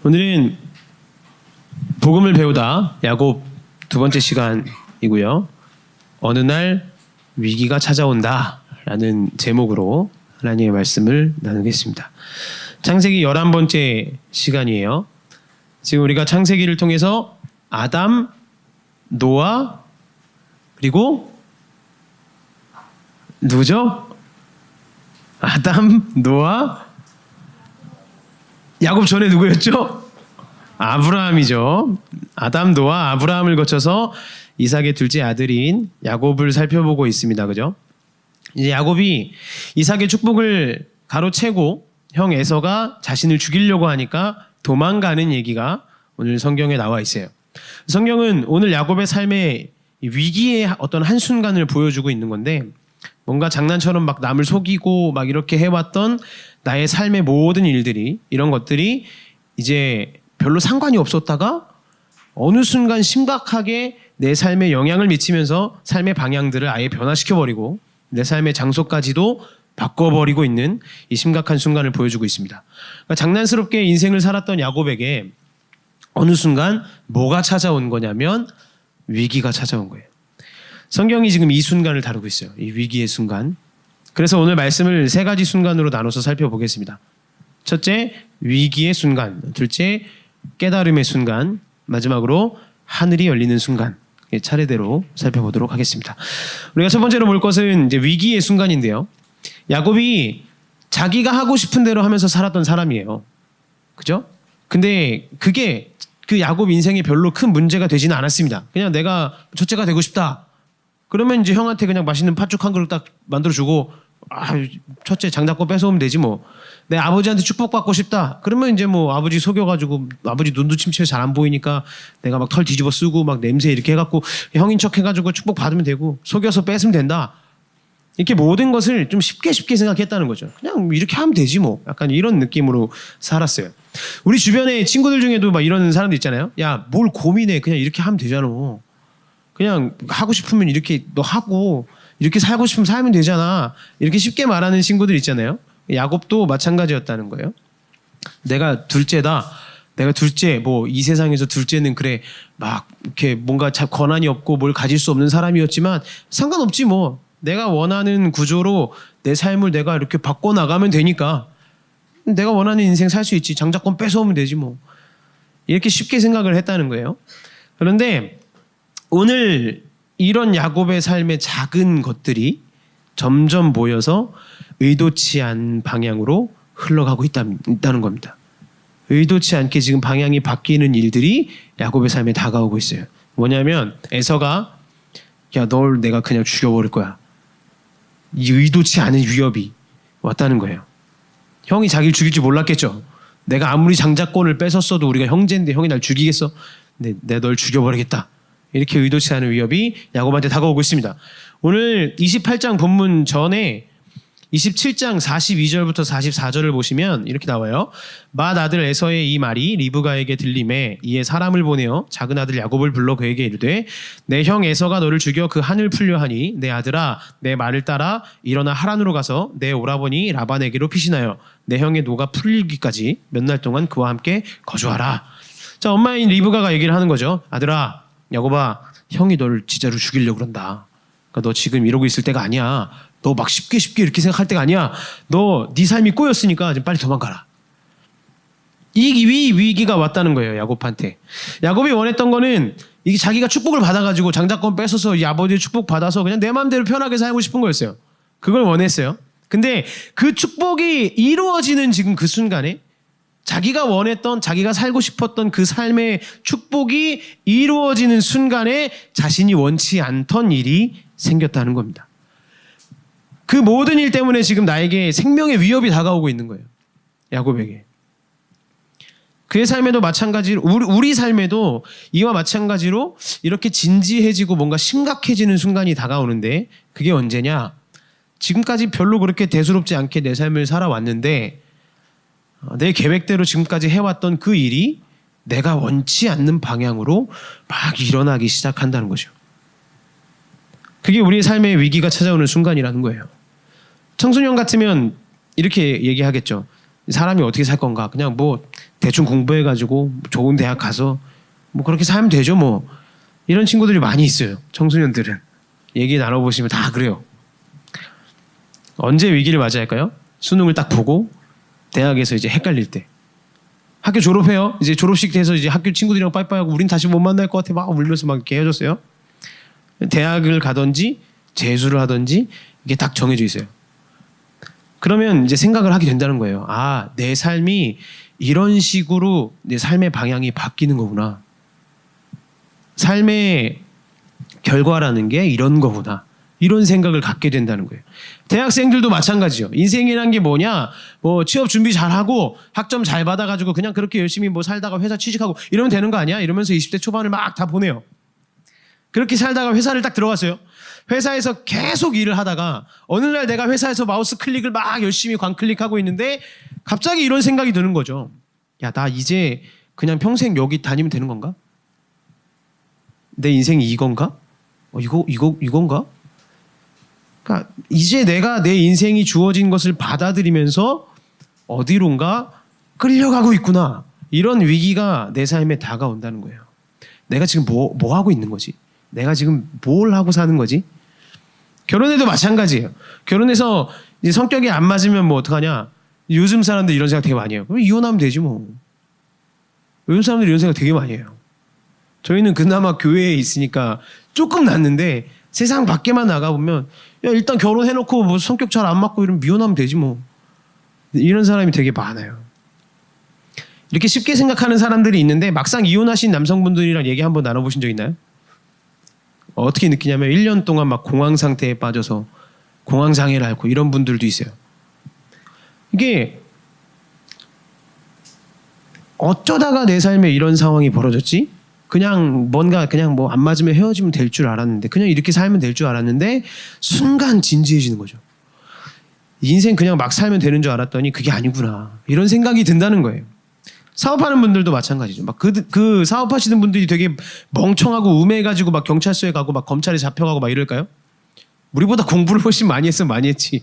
오늘은 복음을 배우다 야곱 두 번째 시간이고요. 어느 날 위기가 찾아온다 라는 제목으로 하나님의 말씀을 나누겠습니다. 창세기 11번째 시간이에요. 지금 우리가 창세기를 통해서 아담, 노아, 그리고 누구죠? 아담, 노아, 야곱 전에 누구였죠? 아브라함이죠. 아담, 노아, 아브라함을 거쳐서 이삭의 둘째 아들인 야곱을 살펴보고 있습니다. 그죠? 이제 야곱이 이삭의 축복을 가로채고 형 에서가 자신을 죽이려고 하니까 도망가는 얘기가 오늘 성경에 나와 있어요. 성경은 오늘 야곱의 삶의 위기의 어떤 한순간을 보여주고 있는 건데, 뭔가 장난처럼 막 남을 속이고 막 이렇게 해왔던 나의 삶의 모든 일들이, 이런 것들이 이제 별로 상관이 없었다가 어느 순간 심각하게 내 삶에 영향을 미치면서 삶의 방향들을 아예 변화시켜버리고 내 삶의 장소까지도 바꿔버리고 있는 이 심각한 순간을 보여주고 있습니다. 그러니까 장난스럽게 인생을 살았던 야곱에게 어느 순간 뭐가 찾아온 거냐면 위기가 찾아온 거예요. 성경이 지금 이 순간을 다루고 있어요. 이 위기의 순간. 그래서 오늘 말씀을 세 가지 순간으로 나눠서 살펴보겠습니다. 첫째, 위기의 순간. 둘째, 깨달음의 순간. 마지막으로 하늘이 열리는 순간. 차례대로 살펴보도록 하겠습니다. 우리가 첫 번째로 볼 것은 이제 위기의 순간인데요. 야곱이 자기가 하고 싶은 대로 하면서 살았던 사람이에요. 그죠? 근데 그게 그 야곱 인생에 별로 큰 문제가 되지는 않았습니다. 그냥 내가 첫째가 되고 싶다. 그러면 이제 형한테 그냥 맛있는 팥죽 한 그릇 딱 만들어주고, 첫째 장자권 뺏어오면 되지 뭐. 내 아버지한테 축복받고 싶다. 그러면 이제 뭐 아버지 속여가지고 아버지 눈도 침침해 잘 안 보이니까 내가 막 털 뒤집어 쓰고 막 냄새 이렇게 해갖고 형인 척 해가지고 축복 받으면 되고, 속여서 뺏으면 된다. 이렇게 모든 것을 좀 쉽게 생각했다는 거죠. 그냥 이렇게 하면 되지 뭐. 약간 이런 느낌으로 살았어요. 우리 주변에 친구들 중에도 막 이런 사람들 있잖아요. 야, 뭘 고민해. 그냥 이렇게 하면 되잖아. 그냥 하고 싶으면 이렇게 너 하고, 이렇게 살고 싶으면 살면 되잖아. 이렇게 쉽게 말하는 친구들 있잖아요. 야곱도 마찬가지였다는 거예요. 내가 둘째다. 내가 둘째, 뭐 이 세상에서 둘째는 그래 막 이렇게 뭔가 권한이 없고 뭘 가질 수 없는 사람이었지만 상관없지 뭐. 내가 원하는 구조로 내 삶을 내가 이렇게 바꿔나가면 되니까 내가 원하는 인생 살 수 있지. 장자권 뺏어오면 되지 뭐. 이렇게 쉽게 생각을 했다는 거예요. 그런데 오늘 이런 야곱의 삶의 작은 것들이 점점 모여서 의도치 않은 방향으로 흘러가고 있다는 겁니다. 의도치 않게 지금 방향이 바뀌는 일들이 야곱의 삶에 다가오고 있어요. 뭐냐면 에서가 야, 널 내가 그냥 죽여버릴 거야. 이 의도치 않은 위협이 왔다는 거예요. 형이 자기를 죽일 줄 몰랐겠죠. 내가 아무리 장자권을 뺏었어도 우리가 형제인데 형이 날 죽이겠어? 내가 널 죽여버리겠다. 이렇게 의도치 않은 위협이 야곱한테 다가오고 있습니다. 오늘 28장 본문 전에 27장 42절부터 44절을 보시면 이렇게 나와요. 맏 아들 에서의 이 말이 리브가에게 들림에 이에 사람을 보내어 작은 아들 야곱을 불러 그에게 이르되 내 형 에서가 너를 죽여 그 한을 풀려 하니 내 아들아 내 말을 따라 일어나 하란으로 가서 내 오라버니 라반에게로 피신하여 내 형의 노가 풀리기까지 몇 날 동안 그와 함께 거주하라. 자, 엄마인 리브가가 얘기를 하는 거죠. 아들아, 야곱아, 형이 너를 진짜로 죽이려고 그런다. 그러니까 너 지금 이러고 있을 때가 아니야. 너 막 쉽게 이렇게 생각할 때가 아니야. 너 네 삶이 꼬였으니까 지금 빨리 도망가라. 이 위기가 왔다는 거예요, 야곱한테. 야곱이 원했던 거는 이게 자기가 축복을 받아가지고 장자권 뺏어서 이 아버지의 축복 받아서 그냥 내 마음대로 편하게 살고 싶은 거였어요. 그걸 원했어요. 근데 그 축복이 이루어지는 지금 그 순간에 자기가 원했던, 자기가 살고 싶었던 그 삶의 축복이 이루어지는 순간에 자신이 원치 않던 일이 생겼다는 겁니다. 그 모든 일 때문에 지금 나에게 생명의 위협이 다가오고 있는 거예요. 야곱에게. 그의 삶에도 마찬가지로, 우리 삶에도 이와 마찬가지로 이렇게 진지해지고 뭔가 심각해지는 순간이 다가오는데, 그게 언제냐? 지금까지 별로 그렇게 대수롭지 않게 내 삶을 살아왔는데 내 계획대로 지금까지 해왔던 그 일이 내가 원치 않는 방향으로 막 일어나기 시작한다는 거죠. 그게 우리의 삶의 위기가 찾아오는 순간이라는 거예요. 청소년 같으면 이렇게 얘기하겠죠. 사람이 어떻게 살 건가? 그냥 뭐 대충 공부해가지고 좋은 대학 가서 뭐 그렇게 살면 되죠 뭐. 이런 친구들이 많이 있어요. 청소년들은. 얘기 나눠보시면 다 그래요. 언제 위기를 맞이야 할까요? 수능을 딱 보고 대학에서 이제 헷갈릴 때. 학교 졸업해요. 이제 졸업식 돼서 이제 학교 친구들이랑 빠이빠이하고 우린 다시 못 만날 것 같아 막 울면서 막 이렇게 헤어졌어요. 대학을 가든지 재수를 하든지 이게 딱 정해져 있어요. 그러면 이제 생각을 하게 된다는 거예요. 아, 내 삶이 이런 식으로 내 삶의 방향이 바뀌는 거구나. 삶의 결과라는 게 이런 거구나. 이런 생각을 갖게 된다는 거예요. 대학생들도 마찬가지요. 인생이란 게 뭐냐? 뭐 취업 준비 잘하고 학점 잘 받아가지고 그냥 그렇게 열심히 뭐 살다가 회사 취직하고 이러면 되는 거 아니야? 이러면서 20대 초반을 막 다 보내요. 그렇게 살다가 회사를 딱 들어갔어요. 회사에서 계속 일을 하다가 어느 날 내가 회사에서 마우스 클릭을 막 열심히 광클릭하고 있는데 갑자기 이런 생각이 드는 거죠. 야, 나 이제 그냥 평생 여기 다니면 되는 건가? 내 인생이 이건가? 이건가? 그러니까 이제 내가 내 인생이 주어진 것을 받아들이면서 어디론가 끌려가고 있구나. 이런 위기가 내 삶에 다가온다는 거예요. 내가 지금 뭐 하고 있는 거지? 내가 지금 뭘 하고 사는 거지? 결혼해도 마찬가지예요. 결혼해서 이제 성격이 안 맞으면 뭐 어떡하냐? 요즘 사람들 이런 생각 되게 많이 해요. 그럼 이혼하면 되지 뭐. 요즘 사람들 이런 생각 되게 많이 해요. 저희는 그나마 교회에 있으니까 조금 낫는데 세상 밖에만 나가보면 야, 일단 결혼해놓고 뭐 성격 잘 안 맞고 이러면 미혼하면 되지 뭐. 이런 사람이 되게 많아요. 이렇게 쉽게 생각하는 사람들이 있는데 막상 이혼하신 남성분들이랑 얘기 한번 나눠보신 적 있나요? 어떻게 느끼냐면 1년 동안 막 공황 상태에 빠져서 공황장애를 앓고 이런 분들도 있어요. 이게 어쩌다가 내 삶에 이런 상황이 벌어졌지? 그냥 뭔가 그냥 뭐 안 맞으면 헤어지면 될 줄 알았는데 그냥 이렇게 살면 될 줄 알았는데 순간 진지해지는 거죠. 인생 그냥 막 살면 되는 줄 알았더니 그게 아니구나. 이런 생각이 든다는 거예요. 사업하는 분들도 마찬가지죠. 막 그 사업하시는 분들이 되게 멍청하고 우매해가지고 막 경찰서에 가고 막 검찰에 잡혀가고 막 이럴까요? 우리보다 공부를 훨씬 많이 했으면 많이 했지.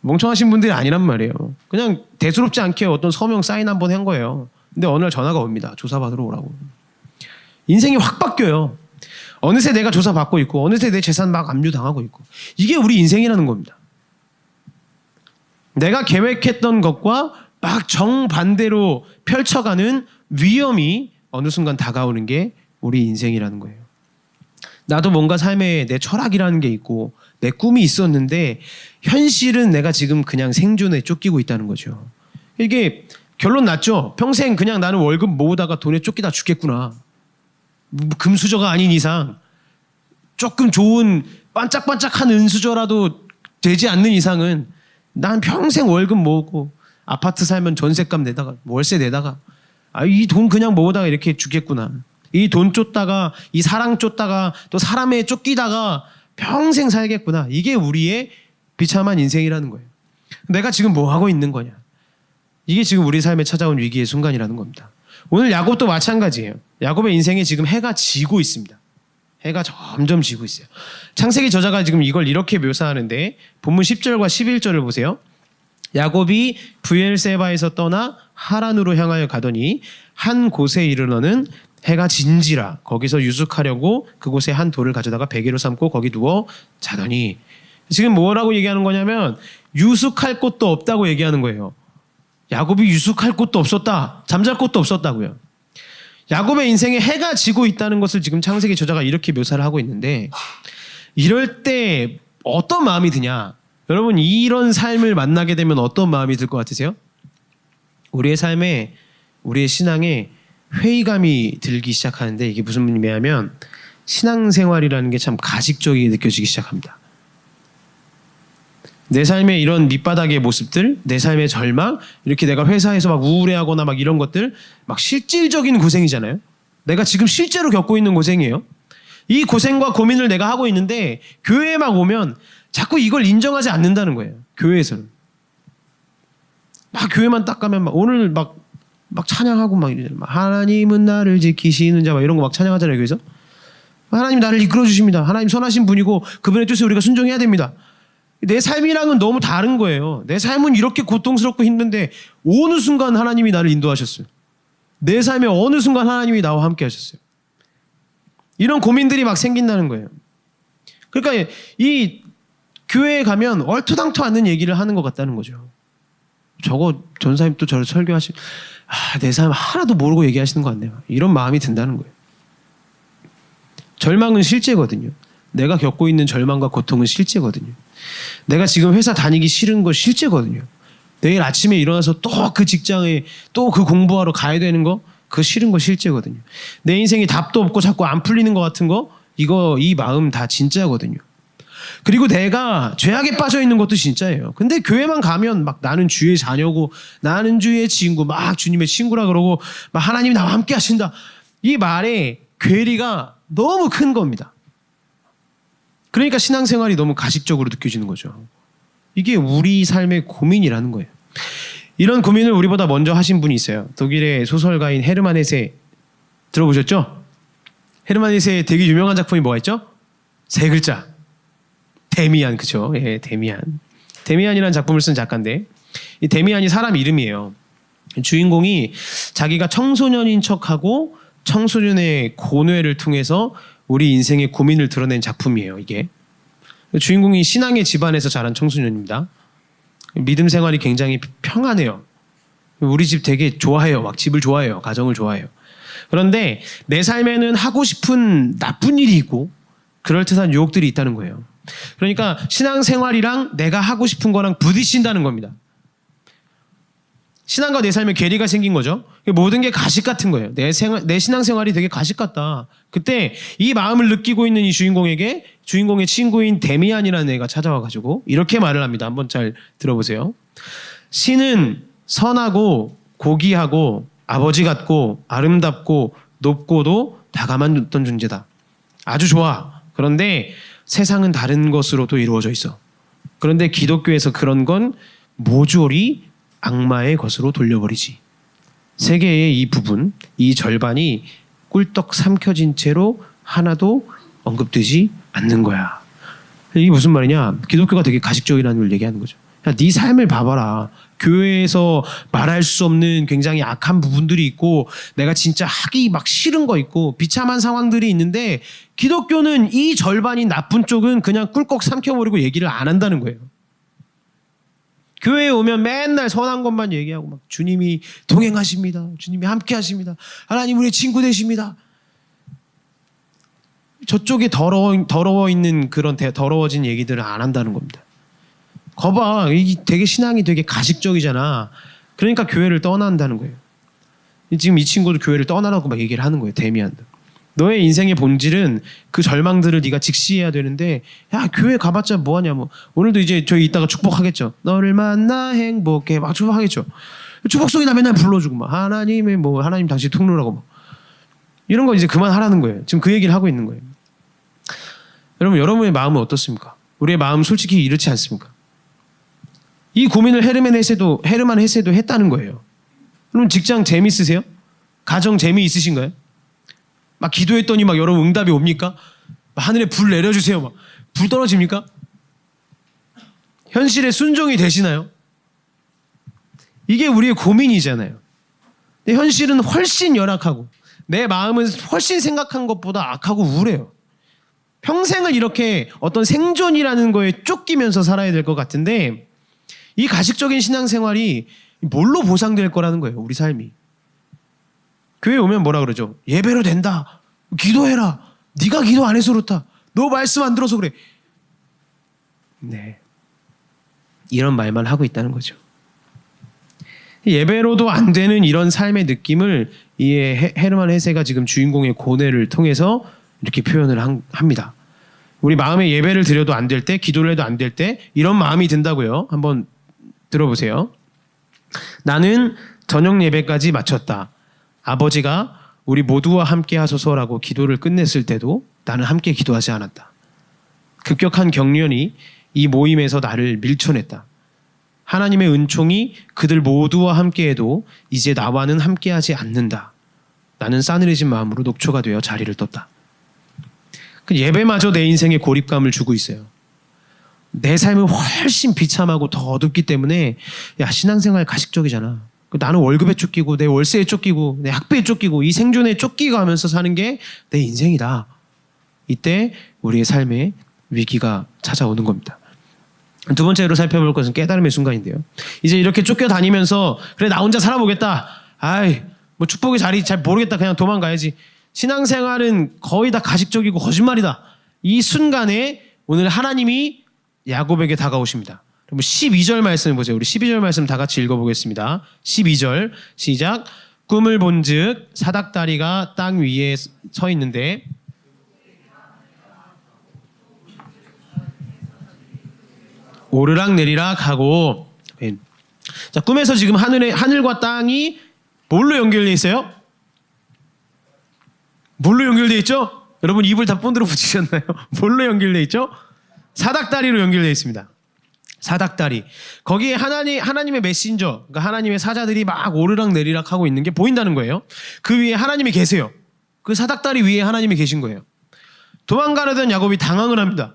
멍청하신 분들이 아니란 말이에요. 그냥 대수롭지 않게 어떤 서명 사인 한번 한 거예요. 근데 어느 날 전화가 옵니다. 조사받으러 오라고. 인생이 확 바뀌어요. 어느새 내가 조사받고 있고 어느새 내 재산 막 압류당하고 있고 이게 우리 인생이라는 겁니다. 내가 계획했던 것과 막 정반대로 펼쳐가는 위험이 어느 순간 다가오는 게 우리 인생이라는 거예요. 나도 뭔가 삶에 내 철학이라는 게 있고 내 꿈이 있었는데 현실은 내가 지금 그냥 생존에 쫓기고 있다는 거죠. 이게 결론 났죠. 평생 그냥 나는 월급 모으다가 돈에 쫓기다 죽겠구나. 금수저가 아닌 이상 조금 좋은 반짝반짝한 은수저라도 되지 않는 이상은 난 평생 월급 모으고 아파트 살면 전세값 내다가 월세 내다가 이 돈 그냥 모으다가 이렇게 죽겠구나. 이 돈 쫓다가 이 사랑 쫓다가 또 사람에 쫓기다가 평생 살겠구나. 이게 우리의 비참한 인생이라는 거예요. 내가 지금 뭐 하고 있는 거냐. 이게 지금 우리 삶에 찾아온 위기의 순간이라는 겁니다. 오늘 야곱도 마찬가지예요. 야곱의 인생에 지금 해가 지고 있습니다. 해가 점점 지고 있어요. 창세기 저자가 지금 이걸 이렇게 묘사하는데 본문 10절과 11절을 보세요. 야곱이 브엘세바에서 떠나 하란으로 향하여 가더니 한 곳에 이르러는 해가 진지라 거기서 유숙하려고 그곳에 한 돌을 가져다가 베개로 삼고 거기 누워 자더니 지금 뭐라고 얘기하는 거냐면 유숙할 곳도 없다고 얘기하는 거예요. 야곱이 유숙할 곳도 없었다. 잠잘 곳도 없었다고요. 야곱의 인생에 해가 지고 있다는 것을 지금 창세기 저자가 이렇게 묘사를 하고 있는데 이럴 때 어떤 마음이 드냐? 여러분 이런 삶을 만나게 되면 어떤 마음이 들 것 같으세요? 우리의 삶에 우리의 신앙에 회의감이 들기 시작하는데 이게 무슨 의미냐면 신앙생활이라는 게 참 가식적이게 느껴지기 시작합니다. 내 삶의 이런 밑바닥의 모습들, 내 삶의 절망, 이렇게 내가 회사에서 막 우울해하거나 막 이런 것들 막 실질적인 고생이잖아요. 내가 지금 실제로 겪고 있는 고생이에요. 이 고생과 고민을 내가 하고 있는데 교회에 막 오면 자꾸 이걸 인정하지 않는다는 거예요. 교회에서는. 막 교회만 딱 가면 막 오늘 막 찬양하고 막 이러잖아요. 하나님은 나를 지키시는 자 막 이런 거 막 찬양하잖아요. 교회에서. 하나님 나를 이끌어 주십니다. 하나님 선하신 분이고 그분의 뜻에 우리가 순종해야 됩니다. 내 삶이랑은 너무 다른 거예요. 내 삶은 이렇게 고통스럽고 힘든데 어느 순간 하나님이 나를 인도하셨어요. 내 삶에 어느 순간 하나님이 나와 함께 하셨어요. 이런 고민들이 막 생긴다는 거예요. 그러니까 이 교회에 가면 얼토당토 않는 얘기를 하는 것 같다는 거죠. 저거 전사님 또 저를 설교하시, 내 삶 하나도 모르고 얘기하시는 것 같네요. 이런 마음이 든다는 거예요. 절망은 실제거든요. 내가 겪고 있는 절망과 고통은 실제거든요. 내가 지금 회사 다니기 싫은 거 실제거든요. 내일 아침에 일어나서 또 그 직장에 또 그 공부하러 가야 되는 거, 그거 싫은 거 실제거든요. 내 인생에 답도 없고 자꾸 안 풀리는 것 같은 거, 이 마음 다 진짜거든요. 그리고 내가 죄악에 빠져 있는 것도 진짜예요. 근데 교회만 가면 막 나는 주의 자녀고, 나는 주의 친구, 막 주님의 친구라 그러고, 막 하나님이 나와 함께 하신다. 이 말에 괴리가 너무 큰 겁니다. 그러니까 신앙생활이 너무 가식적으로 느껴지는 거죠. 이게 우리 삶의 고민이라는 거예요. 이런 고민을 우리보다 먼저 하신 분이 있어요. 독일의 소설가인 헤르만 헤세 들어보셨죠? 헤르만 헤세의 되게 유명한 작품이 뭐가 있죠? 세 글자. 데미안, 그죠? 예, 데미안. 데미안이라는 작품을 쓴 작가인데, 이 데미안이 사람 이름이에요. 주인공이 자기가 청소년인 척하고 청소년의 고뇌를 통해서 우리 인생의 고민을 드러낸 작품이에요, 이게. 주인공이 신앙의 집안에서 자란 청소년입니다. 믿음 생활이 굉장히 평안해요. 우리 집 되게 좋아해요. 막 집을 좋아해요. 가정을 좋아해요. 그런데 내 삶에는 하고 싶은 나쁜 일이 있고 그럴듯한 유혹들이 있다는 거예요. 그러니까 신앙생활이랑 내가 하고 싶은 거랑 부딪힌다는 겁니다. 신앙과 내 삶에 괴리가 생긴 거죠. 모든 게 가식 같은 거예요. 내 신앙생활이 되게 가식 같다. 그때 이 마음을 느끼고 있는 이 주인공에게 주인공의 친구인 데미안이라는 애가 찾아와가지고 이렇게 말을 합니다. 한번 잘 들어보세요. 신은 선하고 고귀하고 아버지 같고 아름답고 높고도 다감한 어떤 존재다. 아주 좋아. 그런데 세상은 다른 것으로도 이루어져 있어. 그런데 기독교에서 그런 건 모조리 악마의 것으로 돌려버리지. 세계의 이 부분, 이 절반이 꿀떡 삼켜진 채로 하나도 언급되지 않는 거야. 이게 무슨 말이냐? 기독교가 되게 가식적이라는 걸 얘기하는 거죠. 야, 네 삶을 봐봐라. 교회에서 말할 수 없는 굉장히 악한 부분들이 있고 내가 진짜 하기 막 싫은 거 있고 비참한 상황들이 있는데 기독교는 이 절반인 나쁜 쪽은 그냥 꿀꺽 삼켜버리고 얘기를 안 한다는 거예요. 교회에 오면 맨날 선한 것만 얘기하고 막 주님이 동행하십니다. 주님이 함께 하십니다. 하나님 우리 친구 되십니다. 저쪽에 더러워 있는 그런 더러워진 얘기들을 안 한다는 겁니다. 거봐, 이게 되게 신앙이 되게 가식적이잖아. 그러니까 교회를 떠난다는 거예요. 지금 이 친구도 교회를 떠나라고 막 얘기를 하는 거예요. 데미안도. 너의 인생의 본질은 그 절망들을 네가 직시해야 되는데 야 교회 가봤자 뭐하냐 뭐 오늘도 이제 저희 이따가 축복하겠죠. 너를 만나 행복해 막 축복하겠죠. 축복송이나 맨날 불러주고 막 하나님의 뭐 하나님 당신 통로라고 막 이런 거 이제 그만하라는 거예요. 지금 그 얘기를 하고 있는 거예요. 여러분의 마음은 어떻습니까? 우리의 마음 솔직히 이렇지 않습니까? 이 고민을 헤르만 헤세도 했다는 거예요. 그럼 직장 재미있으세요? 가정 재미있으신가요? 막 기도했더니 막 여러분 응답이 옵니까? 하늘에 불 내려주세요. 막 불 떨어집니까? 현실에 순종이 되시나요? 이게 우리의 고민이잖아요. 근데 현실은 훨씬 열악하고 내 마음은 훨씬 생각한 것보다 악하고 우울해요. 평생을 이렇게 어떤 생존이라는 거에 쫓기면서 살아야 될 것 같은데 이 가식적인 신앙생활이 뭘로 보상될 거라는 거예요. 우리 삶이. 교회 오면 뭐라 그러죠? 예배로 된다. 기도해라. 네가 기도 안 해서 그렇다. 너 말씀 안 들어서 그래. 네, 이런 말만 하고 있다는 거죠. 예배로도 안 되는 이런 삶의 느낌을 이 헤르만 헤세가 지금 주인공의 고뇌를 통해서 이렇게 표현을 합니다. 우리 마음에 예배를 드려도 안 될 때, 기도를 해도 안 될 때 이런 마음이 든다고요. 한번 들어보세요. 나는 저녁 예배까지 마쳤다. 아버지가 우리 모두와 함께 하소서라고 기도를 끝냈을 때도 나는 함께 기도하지 않았다. 급격한 경련이 이 모임에서 나를 밀쳐냈다. 하나님의 은총이 그들 모두와 함께해도 이제 나와는 함께하지 않는다. 나는 싸늘해진 마음으로 녹초가 되어 자리를 떴다. 그 예배마저 내 인생에 고립감을 주고 있어요. 내 삶은 훨씬 비참하고 더 어둡기 때문에 야 신앙생활 가식적이잖아. 나는 월급에 쫓기고 내 월세에 쫓기고 내 학비에 쫓기고 이 생존에 쫓기고 하면서 사는 게 내 인생이다. 이때 우리의 삶에 위기가 찾아오는 겁니다. 두 번째로 살펴볼 것은 깨달음의 순간인데요. 이제 이렇게 쫓겨다니면서 그래 나 혼자 살아보겠다. 아이 뭐 축복의 자리 잘 모르겠다. 그냥 도망가야지. 신앙생활은 거의 다 가식적이고 거짓말이다. 이 순간에 오늘 하나님이 야곱에게 다가오십니다. 그럼 12절 말씀을 보세요. 우리 12절 말씀 다 같이 읽어보겠습니다. 12절 시작. 꿈을 본즉 사닥다리가 땅 위에 서 있는데 오르락 내리락 하고. 자, 꿈에서 지금 하늘과 땅이 뭘로 연결되어 있어요? 뭘로 연결되어 있죠? 여러분 입을 다 본드로 붙이셨나요? 뭘로 연결되어 있죠? 사닥다리로 연결되어 있습니다. 사닥다리. 거기에 하나님의 메신저, 그러니까 하나님의 사자들이 막 오르락 내리락 하고 있는 게 보인다는 거예요. 그 위에 하나님이 계세요. 그 사닥다리 위에 하나님이 계신 거예요. 도망가려던 야곱이 당황을 합니다.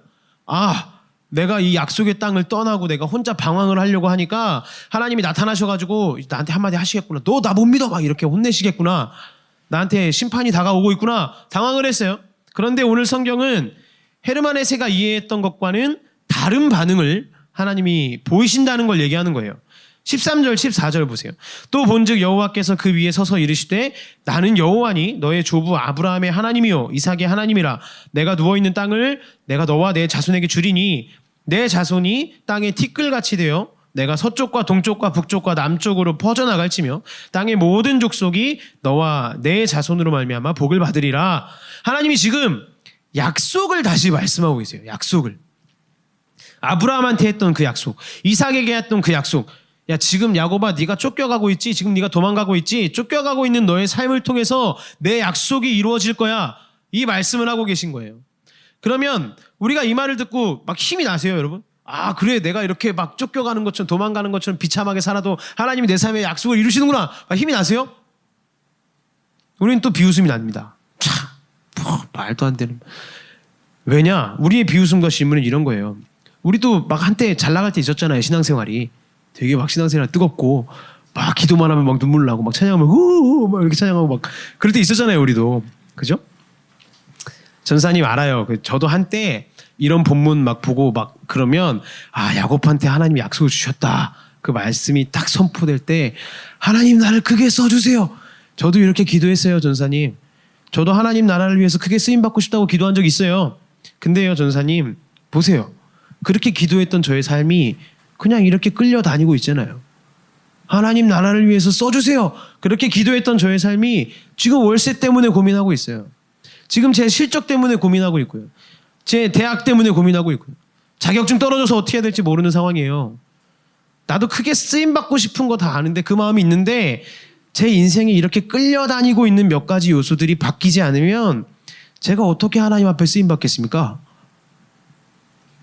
내가 이 약속의 땅을 떠나고 내가 혼자 방황을 하려고 하니까 하나님이 나타나셔가지고 나한테 한마디 하시겠구나. 너 나 못 믿어. 막 이렇게 혼내시겠구나. 나한테 심판이 다가오고 있구나. 당황을 했어요. 그런데 오늘 성경은 헤르만 헤세가 이해했던 것과는 다른 반응을 하나님이 보이신다는 걸 얘기하는 거예요. 13절 14절 보세요. 또 본즉 여호와께서 그 위에 서서 이르시되 나는 여호와니 너의 조부 아브라함의 하나님이요 이삭의 하나님이라. 내가 누워있는 땅을 내가 너와 내 자손에게 주리니 내 자손이 땅에 티끌같이 되어 내가 서쪽과 동쪽과 북쪽과 남쪽으로 퍼져나갈지며 땅의 모든 족속이 너와 내 자손으로 말미암아 복을 받으리라. 하나님이 지금 약속을 다시 말씀하고 계세요. 약속을. 아브라함한테 했던 그 약속, 이삭에게 했던 그 약속. 야 지금 야곱아 네가 쫓겨가고 있지. 지금 네가 도망가고 있지. 쫓겨가고 있는 너의 삶을 통해서 내 약속이 이루어질 거야. 이 말씀을 하고 계신 거예요. 그러면 우리가 이 말을 듣고 막 힘이 나세요, 여러분? 그래 내가 이렇게 막 쫓겨가는 것처럼 도망가는 것처럼 비참하게 살아도 하나님이 내 삶에 약속을 이루시는구나. 힘이 나세요? 우리는 또 비웃음이 납니다. 말도 안 되는. 왜냐? 우리의 비웃음과 질문은 이런 거예요. 우리도 막 한때 잘 나갈 때 있었잖아요. 신앙생활이 되게 막 신앙생활 뜨겁고 막 기도만 하면 막 눈물 나고 막 찬양하면 후후 막 이렇게 찬양하고 막 그럴 때 있었잖아요. 우리도. 그죠? 전사님 알아요. 저도 한때 이런 본문 막 보고 막 그러면 야곱한테 하나님이 약속을 주셨다. 그 말씀이 딱 선포될 때 하나님 나를 크게 써주세요. 저도 이렇게 기도했어요. 전사님. 저도 하나님 나라를 위해서 크게 쓰임받고 싶다고 기도한 적이 있어요. 근데요 전사님 보세요. 그렇게 기도했던 저의 삶이 그냥 이렇게 끌려다니고 있잖아요. 하나님 나라를 위해서 써주세요. 그렇게 기도했던 저의 삶이 지금 월세 때문에 고민하고 있어요. 지금 제 실적 때문에 고민하고 있고요. 제 대학 때문에 고민하고 있고요. 자격증 떨어져서 어떻게 해야 될지 모르는 상황이에요. 나도 크게 쓰임받고 싶은 거 다 아는데 그 마음이 있는데 제 인생이 이렇게 끌려다니고 있는 몇 가지 요소들이 바뀌지 않으면 제가 어떻게 하나님 앞에 쓰임받겠습니까?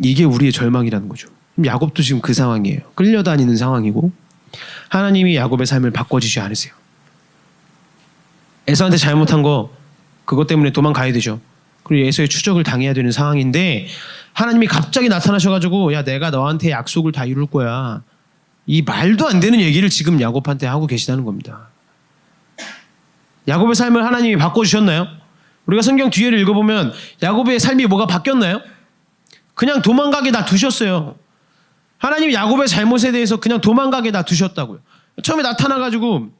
이게 우리의 절망이라는 거죠. 야곱도 지금 그 상황이에요. 끌려다니는 상황이고 하나님이 야곱의 삶을 바꿔주지 않으세요. 에서한테 잘못한 거 그것 때문에 도망가야 되죠. 그리고 에서의 추적을 당해야 되는 상황인데 하나님이 갑자기 나타나셔가지고 야 내가 너한테 약속을 다 이룰 거야. 이 말도 안 되는 얘기를 지금 야곱한테 하고 계시다는 겁니다. 야곱의 삶을 하나님이 바꿔주셨나요? 우리가 성경 뒤에를 읽어보면 야곱의 삶이 뭐가 바뀌었나요? 그냥 도망가게 놔두셨어요. 하나님이 야곱의 잘못에 대해서 그냥 도망가게 놔두셨다고요. 처음에 나타나가지고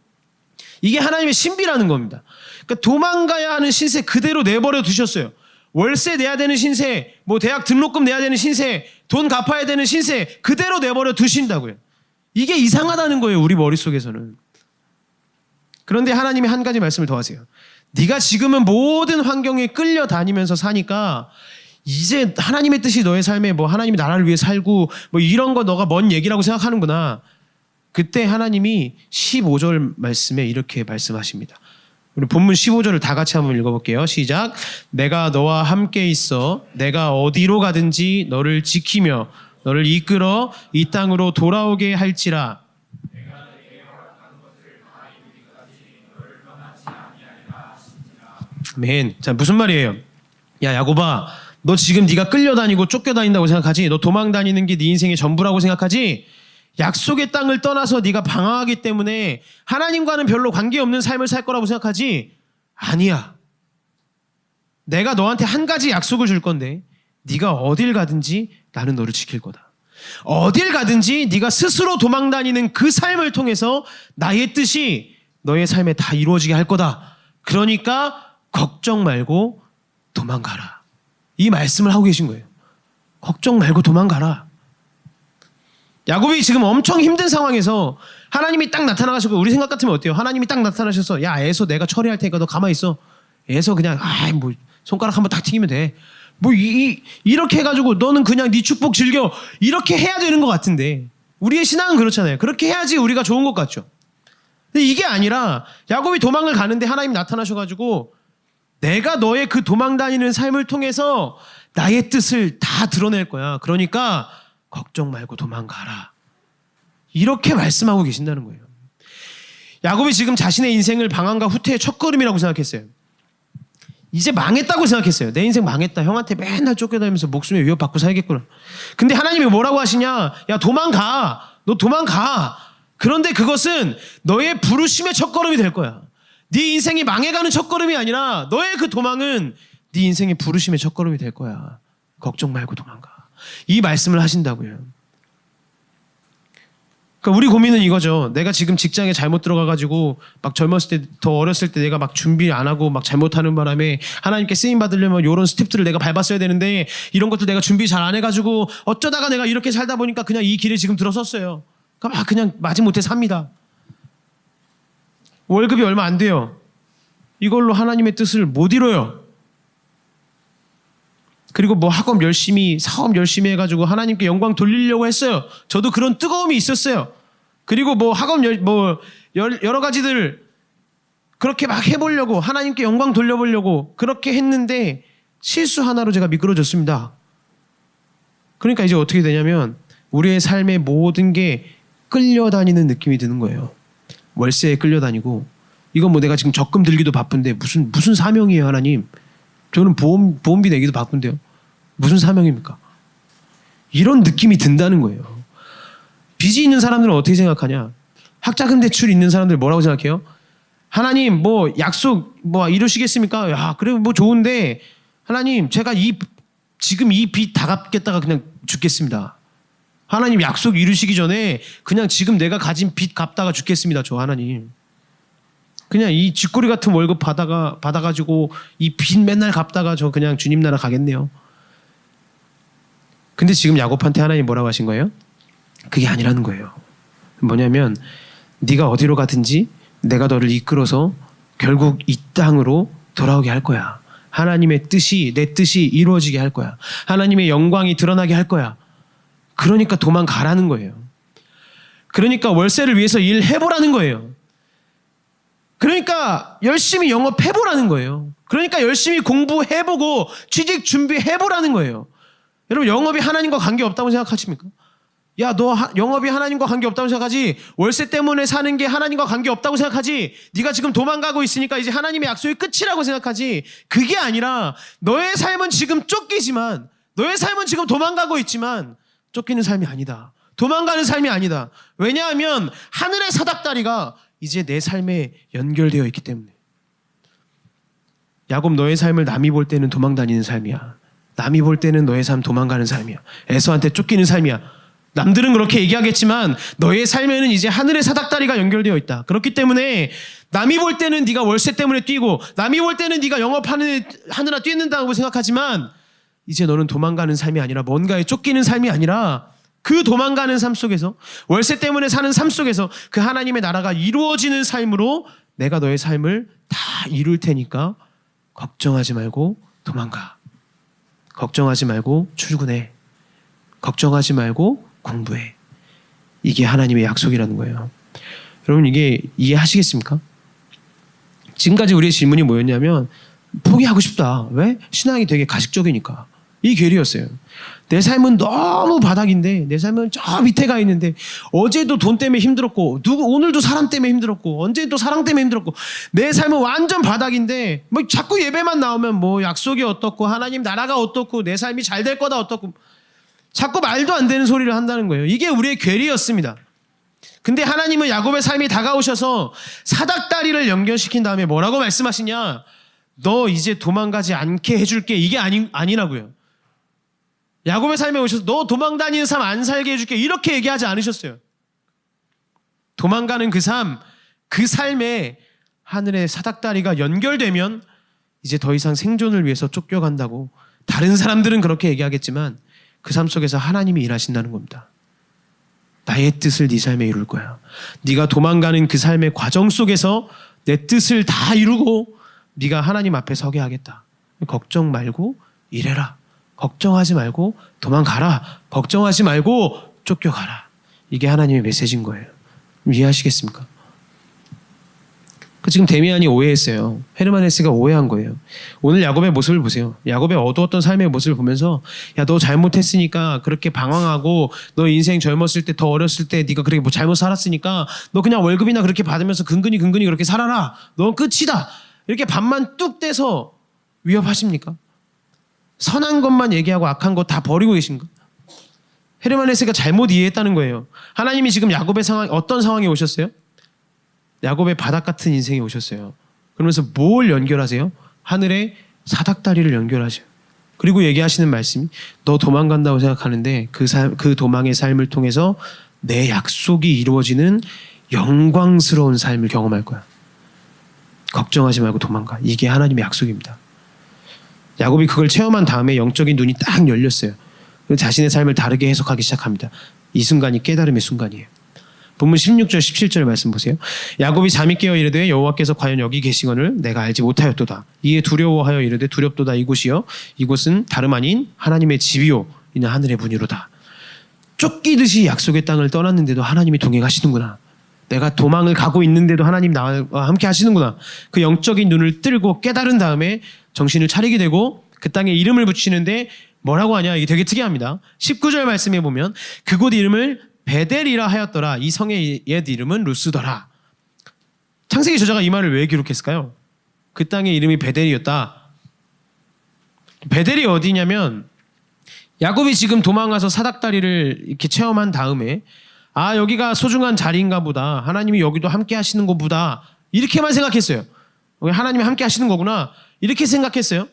이게 하나님의 신비라는 겁니다. 그러니까 도망가야 하는 신세 그대로 내버려 두셨어요. 월세 내야 되는 신세, 뭐 대학 등록금 내야 되는 신세, 돈 갚아야 되는 신세 그대로 내버려 두신다고요. 이게 이상하다는 거예요. 우리 머릿속에서는. 그런데 하나님이 한 가지 말씀을 더 하세요. 네가 지금은 모든 환경에 끌려다니면서 사니까 이제 하나님의 뜻이 너의 삶에 뭐 하나님이 나라를 위해 살고 뭐 이런 거 너가 먼 얘기라고 생각하는구나. 그때 하나님이 15절 말씀에 이렇게 말씀하십니다. 우리 본문 15절을 다 같이 한번 읽어볼게요. 시작. 내가 너와 함께 있어 내가 어디로 가든지 너를 지키며 너를 이끌어 이 땅으로 돌아오게 할지라. 아멘. 자, 무슨 말이에요? 야 야곱아 너 지금 네가 끌려다니고 쫓겨다닌다고 생각하지? 너 도망다니는 게 네 인생의 전부라고 생각하지? 약속의 땅을 떠나서 네가 방황하기 때문에 하나님과는 별로 관계없는 삶을 살 거라고 생각하지? 아니야. 내가 너한테 한 가지 약속을 줄 건데 네가 어딜 가든지 나는 너를 지킬 거다. 어딜 가든지 네가 스스로 도망다니는 그 삶을 통해서 나의 뜻이 너의 삶에 다 이루어지게 할 거다. 그러니까 걱정 말고 도망가라. 이 말씀을 하고 계신 거예요. 걱정 말고 도망가라. 야곱이 지금 엄청 힘든 상황에서 하나님이 딱 나타나가지고, 우리 생각 같으면 어때요? 하나님이 딱 나타나셔서 야 에서 내가 처리할 테니까 너 가만히 있어. 에서 그냥 뭐 손가락 한번 딱 튀기면 돼. 뭐 이렇게 해가지고 너는 그냥 네 축복 즐겨. 이렇게 해야 되는 것 같은데 우리의 신앙은 그렇잖아요. 그렇게 해야지 우리가 좋은 것 같죠. 근데 이게 아니라 야곱이 도망을 가는데 하나님 나타나셔가지고 내가 너의 그 도망다니는 삶을 통해서 나의 뜻을 다 드러낼 거야. 그러니까 걱정 말고 도망가라. 이렇게 말씀하고 계신다는 거예요. 야곱이 지금 자신의 인생을 방황과 후퇴의 첫걸음이라고 생각했어요. 이제 망했다고 생각했어요. 내 인생 망했다. 형한테 맨날 쫓겨다니면서 목숨에 위협받고 살겠구나. 근데 하나님이 뭐라고 하시냐? 야 도망가. 너 도망가. 그런데 그것은 너의 부르심의 첫걸음이 될 거야. 네 인생이 망해가는 첫걸음이 아니라 너의 그 도망은 네 인생의 부르심의 첫걸음이 될 거야. 걱정 말고 도망가. 이 말씀을 하신다고요. 그러니까 우리 고민은 이거죠. 내가 지금 직장에 잘못 들어가가지고 막 젊었을 때, 더 어렸을 때 내가 막 준비 안 하고 막 잘못하는 바람에 하나님께 쓰임 받으려면 이런 스텝들을 내가 밟았어야 되는데 이런 것들 내가 준비 잘 안 해가지고 어쩌다가 내가 이렇게 살다 보니까 그냥 이 길에 지금 들어섰어요. 그러니까 그냥 마지못해 삽니다. 월급이 얼마 안 돼요. 이걸로 하나님의 뜻을 못 이뤄요. 그리고 뭐 학업 열심히, 사업 열심히 해가지고 하나님께 영광 돌리려고 했어요. 저도 그런 뜨거움이 있었어요. 그리고 뭐 학업 여러 가지들 그렇게 막 해보려고, 하나님께 영광 돌려보려고 그렇게 했는데 실수 하나로 제가 미끄러졌습니다. 그러니까 이제 어떻게 되냐면 우리의 삶의 모든 게 끌려다니는 느낌이 드는 거예요. 월세에 끌려다니고, 이건 뭐 내가 지금 적금 들기도 바쁜데 무슨 사명이에요, 하나님? 저는 보험비 내기도 바쁜데요. 무슨 사명입니까? 이런 느낌이 든다는 거예요. 빚이 있는 사람들은 어떻게 생각하냐? 학자금 대출 있는 사람들 뭐라고 생각해요? 하나님 뭐 약속 뭐 이루시겠습니까? 야 그래 뭐 좋은데 하나님 제가 지금 이 빚 다 갚겠다가 그냥 죽겠습니다. 하나님 약속 이루시기 전에 그냥 지금 내가 가진 빚 갚다가 죽겠습니다. 저 하나님. 그냥 이 쥐꼬리 같은 월급 받아가지고 이 빚 맨날 갚다가 저 그냥 주님 나라 가겠네요. 근데 지금 야곱한테 하나님 뭐라고 하신 거예요? 그게 아니라는 거예요. 뭐냐면 네가 어디로 가든지 내가 너를 이끌어서 결국 이 땅으로 돌아오게 할 거야. 하나님의 뜻이, 내 뜻이 이루어지게 할 거야. 하나님의 영광이 드러나게 할 거야. 그러니까 도망가라는 거예요. 그러니까 월세를 위해서 일해보라는 거예요. 그러니까 열심히 영업해보라는 거예요. 그러니까 열심히 공부해보고 취직 준비해보라는 거예요. 여러분 영업이 하나님과 관계없다고 생각하십니까? 야, 너 영업이 하나님과 관계없다고 생각하지? 월세 때문에 사는 게 하나님과 관계없다고 생각하지? 네가 지금 도망가고 있으니까 이제 하나님의 약속이 끝이라고 생각하지? 그게 아니라 너의 삶은 지금 쫓기지만, 너의 삶은 지금 도망가고 있지만 쫓기는 삶이 아니다. 도망가는 삶이 아니다. 왜냐하면 하늘의 사닥다리가 이제 내 삶에 연결되어 있기 때문에. 야곱, 너의 삶을 남이 볼 때는 도망다니는 삶이야. 남이 볼 때는 너의 삶 도망가는 삶이야. 에서한테 쫓기는 삶이야. 남들은 그렇게 얘기하겠지만 너의 삶에는 이제 하늘의 사닥다리가 연결되어 있다. 그렇기 때문에 남이 볼 때는 네가 월세 때문에 뛰고, 남이 볼 때는 네가 영업하느라 뛰는다고 생각하지만 이제 너는 도망가는 삶이 아니라, 뭔가에 쫓기는 삶이 아니라 그 도망가는 삶 속에서, 월세 때문에 사는 삶 속에서 그 하나님의 나라가 이루어지는 삶으로 내가 너의 삶을 다 이룰 테니까 걱정하지 말고 도망가. 걱정하지 말고 출근해. 걱정하지 말고 공부해. 이게 하나님의 약속이라는 거예요. 여러분 이게 이해하시겠습니까? 지금까지 우리의 질문이 뭐였냐면 포기하고 싶다. 왜? 신앙이 되게 가식적이니까. 이 괴리였어요. 내 삶은 너무 바닥인데, 내 삶은 저 밑에 가 있는데, 어제도 돈 때문에 힘들었고, 오늘도 사람 때문에 힘들었고, 언제도 사랑 때문에 힘들었고, 내 삶은 완전 바닥인데, 뭐 자꾸 예배만 나오면 뭐 약속이 어떻고, 하나님 나라가 어떻고, 내 삶이 잘 될 거다 어떻고, 자꾸 말도 안 되는 소리를 한다는 거예요. 이게 우리의 괴리였습니다. 근데 하나님은 야곱의 삶이 다가오셔서 사닥다리를 연결시킨 다음에 뭐라고 말씀하시냐? 너 이제 도망가지 않게 해줄게. 이게 아니라고요. 야곱의 삶에 오셔서 너 도망 다니는 삶 안 살게 해줄게. 이렇게 얘기하지 않으셨어요. 도망가는 그 삶에 하늘의 사닥다리가 연결되면 이제 더 이상 생존을 위해서 쫓겨간다고. 다른 사람들은 그렇게 얘기하겠지만 그 삶 속에서 하나님이 일하신다는 겁니다. 나의 뜻을 네 삶에 이룰 거야. 네가 도망가는 그 삶의 과정 속에서 내 뜻을 다 이루고 네가 하나님 앞에 서게 하겠다. 걱정 말고 일해라. 걱정하지 말고 도망가라. 걱정하지 말고 쫓겨가라. 이게 하나님의 메시지인 거예요. 이해하시겠습니까? 지금 데미안이 오해했어요. 헤르만 헤세가 오해한 거예요. 오늘 야곱의 모습을 보세요. 야곱의 어두웠던 삶의 모습을 보면서 야, 너 잘못했으니까 그렇게 방황하고 너 인생 젊었을 때 더 어렸을 때 네가 그렇게 뭐 잘못 살았으니까 너 그냥 월급이나 그렇게 받으면서 근근히 그렇게 살아라. 넌 끝이다. 이렇게 반만 뚝 떼서 위협하십니까? 선한 것만 얘기하고 악한 거 다 버리고 계신가? 헤르만 헤세가 잘못 이해했다는 거예요. 하나님이 지금 야곱의 상황 어떤 상황에 오셨어요? 야곱의 바닥 같은 인생에 오셨어요. 그러면서 뭘 연결하세요? 하늘의 사닥다리를 연결하세요. 그리고 얘기하시는 말씀이 너 도망간다고 생각하는데 그 도망의 삶을 통해서 내 약속이 이루어지는 영광스러운 삶을 경험할 거야. 걱정하지 말고 도망가. 이게 하나님의 약속입니다. 야곱이 그걸 체험한 다음에 영적인 눈이 딱 열렸어요. 자신의 삶을 다르게 해석하기 시작합니다. 이 순간이 깨달음의 순간이에요. 본문 16절 17절 말씀 보세요. 야곱이 잠이 깨어 이르되 여호와께서 과연 여기 계시거늘 내가 알지 못하였도다. 이에 두려워하여 이르되 두렵도다. 이곳이요 이곳은 다름 아닌 하나님의 집이요 이는 하늘의 문이로다. 쫓기듯이 약속의 땅을 떠났는데도 하나님이 동행하시는구나. 내가 도망을 가고 있는데도 하나님 나와 함께 하시는구나. 그 영적인 눈을 뜨고 깨달은 다음에 정신을 차리게 되고 그 땅에 이름을 붙이는데 뭐라고 하냐. 이게 되게 특이합니다. 19절 말씀에 보면 그곳 이름을 베델이라 하였더라. 이 성의 옛 이름은 루스더라. 창세기 저자가 이 말을 왜 기록했을까요? 그 땅의 이름이 베델이었다. 베델이 어디냐면 야곱이 지금 도망가서 사닥다리를 이렇게 체험한 다음에 아 여기가 소중한 자리인가 보다. 하나님이 여기도 함께 하시는 것보다 이렇게만 생각했어요. 하나님이 함께 하시는 거구나. 이렇게 생각했어요.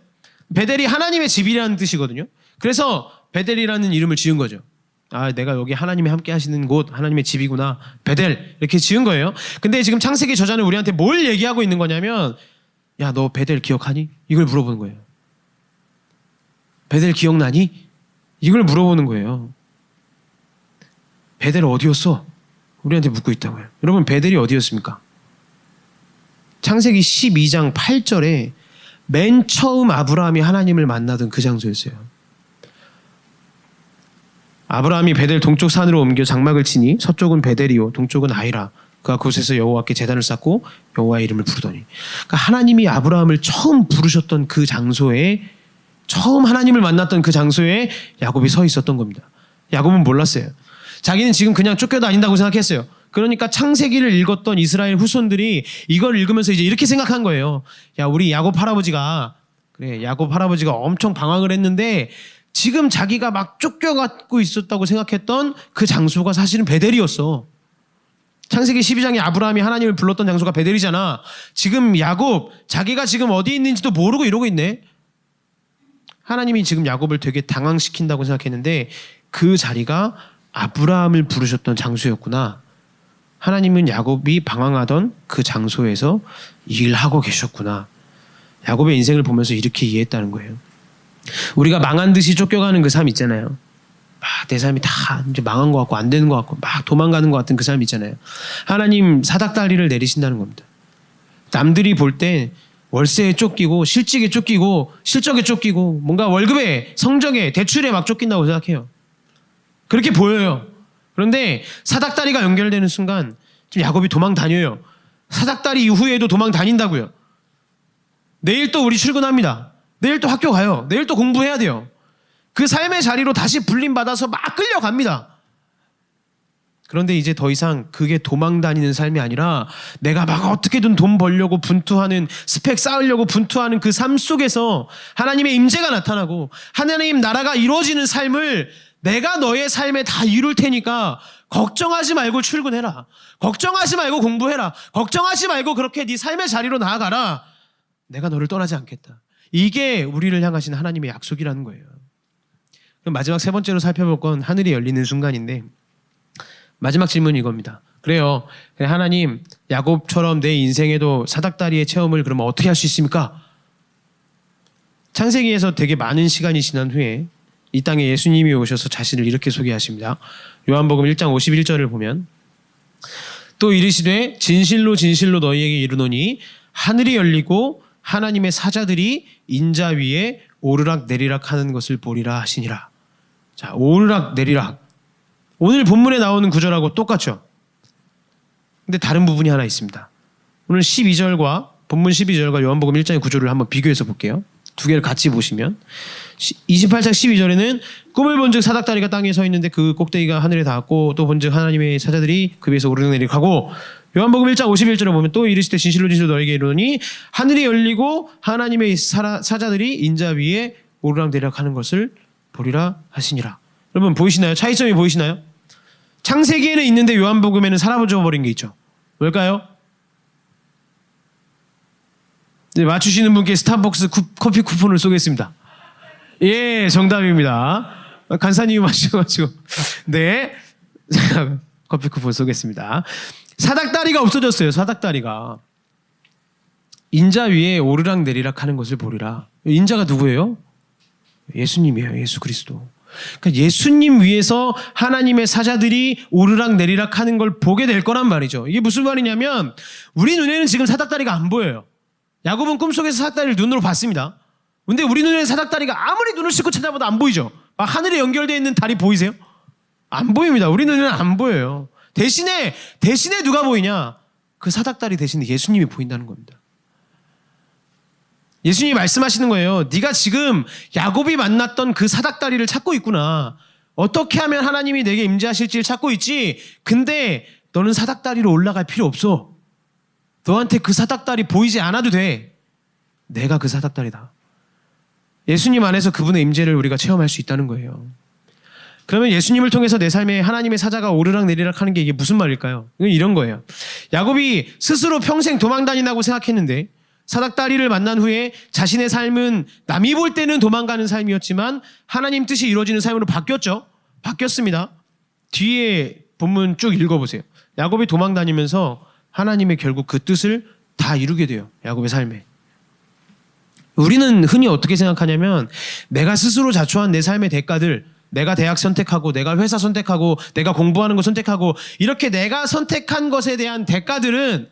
베델이 하나님의 집이라는 뜻이거든요. 그래서 베델이라는 이름을 지은 거죠. 아, 내가 여기 하나님이 함께 하시는 곳, 하나님의 집이구나. 베델. 이렇게 지은 거예요. 근데 지금 창세기 저자는 우리한테 뭘 얘기하고 있는 거냐면, 야, 너 베델 기억하니? 이걸 물어보는 거예요. 베델 기억나니? 이걸 물어보는 거예요. 베델 어디였어? 우리한테 묻고 있다고요. 여러분, 베델이 어디였습니까? 창세기 12장 8절에 맨 처음 아브라함이 하나님을 만나던 그 장소였어요. 아브라함이 베델 동쪽 산으로 옮겨 장막을 치니 서쪽은 베델이요 동쪽은 아이라. 그가 그곳에서 여호와께 제단을 쌓고 여호와의 이름을 부르더니. 그러니까 하나님이 아브라함을 처음 부르셨던 그 장소에 처음 하나님을 만났던 그 장소에 야곱이 서 있었던 겁니다. 야곱은 몰랐어요. 자기는 지금 그냥 쫓겨다닌다고 생각했어요. 그러니까 창세기를 읽었던 이스라엘 후손들이 이걸 읽으면서 이제 이렇게 생각한 거예요. 야, 우리 야곱 할아버지가 엄청 방황을 했는데 지금 자기가 막 쫓겨가고 있었다고 생각했던 그 장소가 사실은 베델이었어. 창세기 12장에 아브라함이 하나님을 불렀던 장소가 베델이잖아. 지금 야곱, 자기가 지금 어디 있는지도 모르고 이러고 있네. 하나님이 지금 야곱을 되게 당황시킨다고 생각했는데 그 자리가 아브라함을 부르셨던 장소였구나. 하나님은 야곱이 방황하던 그 장소에서 일하고 계셨구나. 야곱의 인생을 보면서 이렇게 이해했다는 거예요. 우리가 망한 듯이 쫓겨가는 그 삶 있잖아요. 내 삶이 다 이제 망한 것 같고 안 되는 것 같고 막 도망가는 것 같은 그 삶 있잖아요. 하나님 사닥다리를 내리신다는 겁니다. 남들이 볼 때 월세에 쫓기고 실직에 쫓기고 실적에 쫓기고 뭔가 월급에 성적에 대출에 막 쫓긴다고 생각해요. 그렇게 보여요. 그런데 사닥다리가 연결되는 순간 지금 야곱이 도망 다녀요. 사닥다리 이후에도 도망 다닌다고요. 내일 또 우리 출근합니다. 내일 또 학교 가요. 내일 또 공부해야 돼요. 그 삶의 자리로 다시 불림받아서 막 끌려갑니다. 그런데 이제 더 이상 그게 도망 다니는 삶이 아니라 내가 막 어떻게든 돈 벌려고 분투하는, 스펙 쌓으려고 분투하는 그 삶 속에서 하나님의 임재가 나타나고 하나님 나라가 이루어지는 삶을 내가 너의 삶에 다 이룰 테니까 걱정하지 말고 출근해라. 걱정하지 말고 공부해라. 걱정하지 말고 그렇게 네 삶의 자리로 나아가라. 내가 너를 떠나지 않겠다. 이게 우리를 향하신 하나님의 약속이라는 거예요. 그럼 마지막 세 번째로 살펴볼 건 하늘이 열리는 순간인데, 마지막 질문이 이겁니다. 그래요. 하나님, 야곱처럼 내 인생에도 사닥다리의 체험을 그러면 어떻게 할 수 있습니까? 창세기에서 되게 많은 시간이 지난 후에 이 땅에 예수님이 오셔서 자신을 이렇게 소개하십니다. 요한복음 1장 51절을 보면, 또 이르시되 진실로 진실로 너희에게 이르노니 하늘이 열리고 하나님의 사자들이 인자 위에 오르락 내리락 하는 것을 보리라 하시니라. 자, 오르락 내리락. 오늘 본문에 나오는 구절하고 똑같죠? 근데 다른 부분이 하나 있습니다. 오늘 12절과 본문 12절과 요한복음 1장의 구절을 한번 비교해서 볼게요. 두 개를 같이 보시면 28장 12절에는 꿈을 본즉 사닥다리가 땅에 서 있는데 그 꼭대기가 하늘에 닿았고, 또 본즉 하나님의 사자들이 그 위에서 오르락내리락하고, 요한복음 1장 51절에 보면 또 이르시되 진실로 진실로 너에게 이르노니 하늘이 열리고 하나님의 사자들이 인자 위에 오르락내리락하는 것을 보리라 하시니라. 여러분 보이시나요? 차이점이 보이시나요? 창세기에는 있는데 요한복음에는 사라져 버린 게 있죠. 뭘까요? 네, 맞추시는 분께 스타벅스 커피 쿠폰을 쏘겠습니다. 예, 정답입니다. 간사님이 맞춰가지고. 네. 커피 쿠폰 쏘겠습니다. 사닥다리가 없어졌어요. 사닥다리가. 인자 위에 오르락 내리락 하는 것을 보리라. 인자가 누구예요? 예수님이에요. 예수 그리스도. 그러니까 예수님 위에서 하나님의 사자들이 오르락 내리락 하는 걸 보게 될 거란 말이죠. 이게 무슨 말이냐면 우리 눈에는 지금 사닥다리가 안 보여요. 야곱은 꿈속에서 사닥다리를 눈으로 봤습니다. 근데 우리 눈에는 사닥다리가 아무리 눈을 씻고 찾아봐도 안 보이죠. 막 하늘에 연결되어 있는 다리 보이세요? 안 보입니다. 우리 눈에는 안 보여요. 대신에 누가 보이냐? 그 사닥다리 대신에 예수님이 보인다는 겁니다. 예수님이 말씀하시는 거예요. 네가 지금 야곱이 만났던 그 사닥다리를 찾고 있구나. 어떻게 하면 하나님이 내게 임재하실지를 찾고 있지. 근데 너는 사닥다리로 올라갈 필요 없어. 너한테 그 사닥다리 보이지 않아도 돼. 내가 그 사닥다리다. 예수님 안에서 그분의 임재를 우리가 체험할 수 있다는 거예요. 그러면 예수님을 통해서 내 삶에 하나님의 사자가 오르락 내리락 하는 게 이게 무슨 말일까요? 이건 이런 거예요. 야곱이 스스로 평생 도망다닌다고 생각했는데 사닥다리를 만난 후에 자신의 삶은 남이 볼 때는 도망가는 삶이었지만 하나님 뜻이 이루어지는 삶으로 바뀌었죠. 바뀌었습니다. 뒤에 본문 쭉 읽어보세요. 야곱이 도망다니면서 하나님의 결국 그 뜻을 다 이루게 돼요. 야곱의 삶에. 우리는 흔히 어떻게 생각하냐면 내가 스스로 자초한 내 삶의 대가들, 내가 대학 선택하고 내가 회사 선택하고 내가 공부하는 거 선택하고 이렇게 내가 선택한 것에 대한 대가들은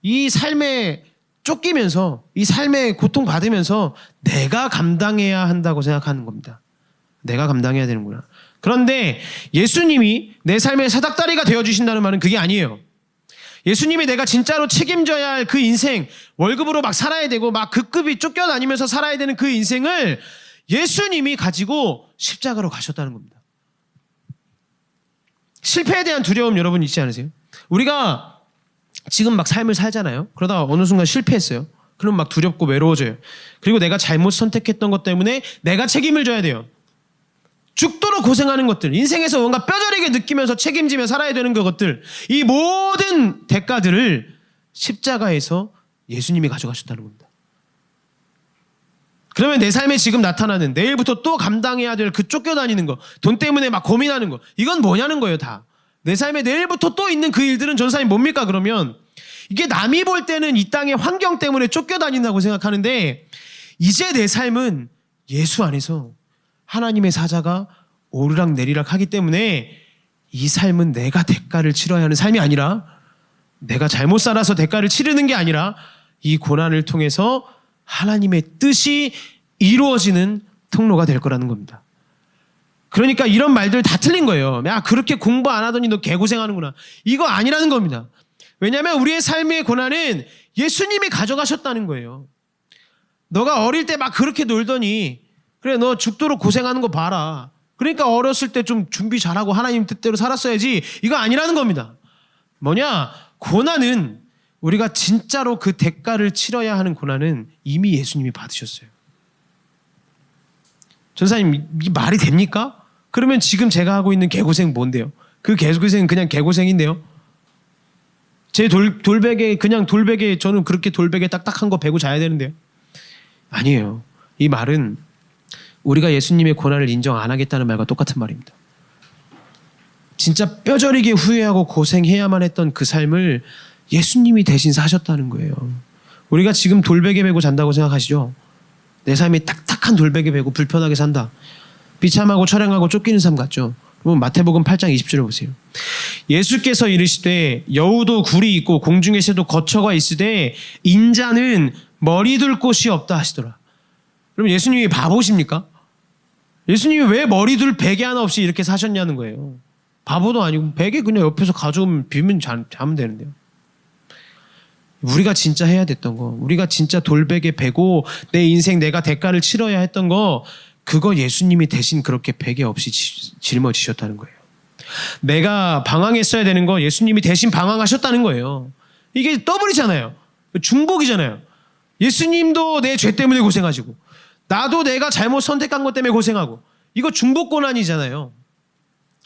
이 삶에 쫓기면서 이 삶에 고통받으면서 내가 감당해야 한다고 생각하는 겁니다. 내가 감당해야 되는구나. 그런데 예수님이 내 삶의 사닥다리가 되어주신다는 말은 그게 아니에요. 예수님이 내가 진짜로 책임져야 할 그 인생, 월급으로 막 살아야 되고 막 급급이 쫓겨다니면서 살아야 되는 그 인생을 예수님이 가지고 십자가로 가셨다는 겁니다. 실패에 대한 두려움 여러분 있지 않으세요? 우리가 지금 막 삶을 살잖아요. 그러다가 어느 순간 실패했어요. 그럼 막 두렵고 외로워져요. 그리고 내가 잘못 선택했던 것 때문에 내가 책임을 져야 돼요. 죽도록 고생하는 것들, 인생에서 뭔가 뼈저리게 느끼면서 책임지며 살아야 되는 것들, 이 모든 대가들을 십자가에서 예수님이 가져가셨다는 겁니다. 그러면 내 삶에 지금 나타나는 내일부터 또 감당해야 될 그 쫓겨다니는 거, 돈 때문에 막 고민하는 거, 이건 뭐냐는 거예요. 다 내 삶에 내일부터 또 있는 그 일들은 전사님 뭡니까? 그러면 이게 남이 볼 때는 이 땅의 환경 때문에 쫓겨다닌다고 생각하는데 이제 내 삶은 예수 안에서 하나님의 사자가 오르락 내리락 하기 때문에 이 삶은 내가 대가를 치러야 하는 삶이 아니라, 내가 잘못 살아서 대가를 치르는 게 아니라 이 고난을 통해서 하나님의 뜻이 이루어지는 통로가 될 거라는 겁니다. 그러니까 이런 말들 다 틀린 거예요. 야, 그렇게 공부 안 하더니 너 개고생하는구나. 이거 아니라는 겁니다. 왜냐하면 우리의 삶의 고난은 예수님이 가져가셨다는 거예요. 너가 어릴 때 막 그렇게 놀더니 그래 너 죽도록 고생하는 거 봐라. 그러니까 어렸을 때 좀 준비 잘하고 하나님 뜻대로 살았어야지. 이거 아니라는 겁니다. 뭐냐? 고난은 우리가 진짜로 그 대가를 치러야 하는 고난은 이미 예수님이 받으셨어요. 전사님 이 말이 됩니까? 그러면 지금 제가 하고 있는 개고생 뭔데요? 그 개고생은 그냥 개고생인데요. 제 돌베개 그냥 돌베개 저는 그렇게 돌베개 딱딱한 거 베고 자야 되는데요. 아니에요. 이 말은 우리가 예수님의 고난을 인정 안 하겠다는 말과 똑같은 말입니다. 진짜 뼈저리게 후회하고 고생해야만 했던 그 삶을 예수님이 대신 사셨다는 거예요. 우리가 지금 돌베개 베고 잔다고 생각하시죠? 내 삶이 딱딱한 돌베개 베고 불편하게 산다. 비참하고 처량하고 쫓기는 삶 같죠? 그럼 마태복음 8장 20절을 보세요. 예수께서 이르시되 여우도 굴이 있고 공중의 새도 거처가 있으되 인자는 머리 둘 곳이 없다 하시더라. 그럼 예수님이 바보십니까? 예수님이 왜 머리 둘 베개 하나 없이 이렇게 사셨냐는 거예요. 바보도 아니고 베개 그냥 옆에서 가져오면 비면 자면 되는데요. 우리가 진짜 해야 됐던 거, 우리가 진짜 돌베개 베고 내 인생 내가 대가를 치러야 했던 거, 그거 예수님이 대신 그렇게 베개 없이 짊어지셨다는 거예요. 내가 방황했어야 되는 거 예수님이 대신 방황하셨다는 거예요. 이게 더블이잖아요. 중복이잖아요. 예수님도 내 죄 때문에 고생하시고 나도 내가 잘못 선택한 것 때문에 고생하고, 이거 중복 고난이잖아요.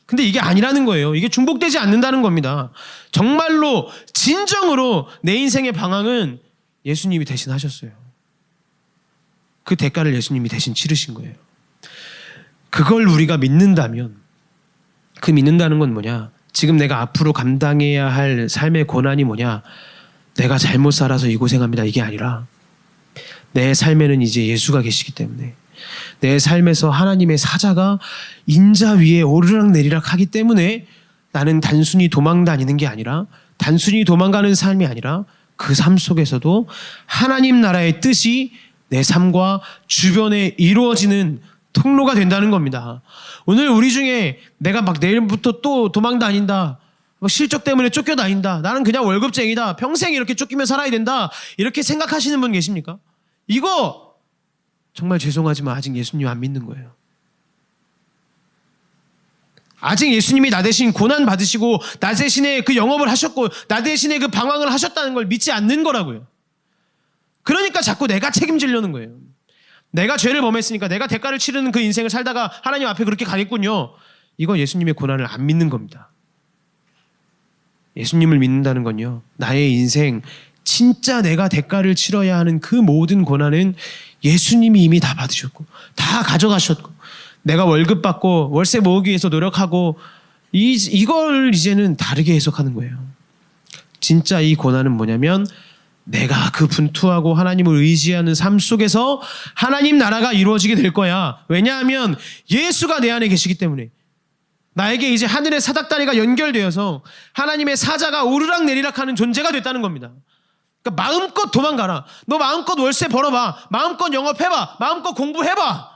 근데 이게 아니라는 거예요. 이게 중복되지 않는다는 겁니다. 정말로 진정으로 내 인생의 방황은 예수님이 대신 하셨어요. 그 대가를 예수님이 대신 치르신 거예요. 그걸 우리가 믿는다면, 그 믿는다는 건 뭐냐? 지금 내가 앞으로 감당해야 할 삶의 고난이 뭐냐? 내가 잘못 살아서 이 고생합니다. 이게 아니라 내 삶에는 이제 예수가 계시기 때문에, 내 삶에서 하나님의 사자가 인자 위에 오르락내리락 하기 때문에 나는 단순히 도망 다니는 게 아니라, 단순히 도망가는 삶이 아니라 그 삶 속에서도 하나님 나라의 뜻이 내 삶과 주변에 이루어지는 통로가 된다는 겁니다. 오늘 우리 중에 내가 막 내일부터 또 도망 다닌다, 실적 때문에 쫓겨다닌다, 나는 그냥 월급쟁이다, 평생 이렇게 쫓기며 살아야 된다, 이렇게 생각하시는 분 계십니까? 이거 정말 죄송하지만 아직 예수님 안 믿는 거예요. 아직 예수님이 나 대신 고난 받으시고 나 대신에 그 영업을 하셨고 나 대신에 그 방황을 하셨다는 걸 믿지 않는 거라고요. 그러니까 자꾸 내가 책임지려는 거예요. 내가 죄를 범했으니까 내가 대가를 치르는 그 인생을 살다가 하나님 앞에 그렇게 가겠군요. 이거 예수님의 고난을 안 믿는 겁니다. 예수님을 믿는다는 건요, 나의 인생 진짜 내가 대가를 치러야 하는 그 모든 고난은 예수님이 이미 다 받으셨고 다 가져가셨고, 내가 월급 받고 월세 모으기 위해서 노력하고 이걸 이제는 다르게 해석하는 거예요. 진짜 이 고난은 뭐냐면, 내가 그 분투하고 하나님을 의지하는 삶 속에서 하나님 나라가 이루어지게 될 거야. 왜냐하면 예수가 내 안에 계시기 때문에. 나에게 이제 하늘의 사닥다리가 연결되어서 하나님의 사자가 오르락내리락 하는 존재가 됐다는 겁니다. 그러니까 마음껏 도망가라. 너 마음껏 월세 벌어봐. 마음껏 영업해봐. 마음껏 공부해봐.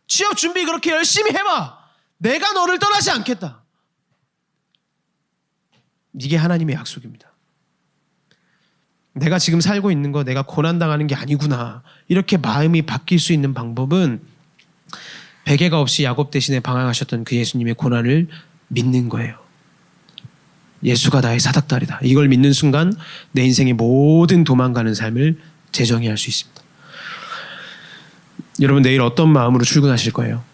취업 준비 그렇게 열심히 해봐. 내가 너를 떠나지 않겠다. 이게 하나님의 약속입니다. 내가 지금 살고 있는 거 내가 고난당하는 게 아니구나, 이렇게 마음이 바뀔 수 있는 방법은 베개가 없이 야곱 대신에 방황하셨던 그 예수님의 고난을 믿는 거예요. 예수가 나의 사닥다리다. 이걸 믿는 순간 내 인생의 모든 도망가는 삶을 재정의할 수 있습니다. 여러분, 내일 어떤 마음으로 출근하실 거예요?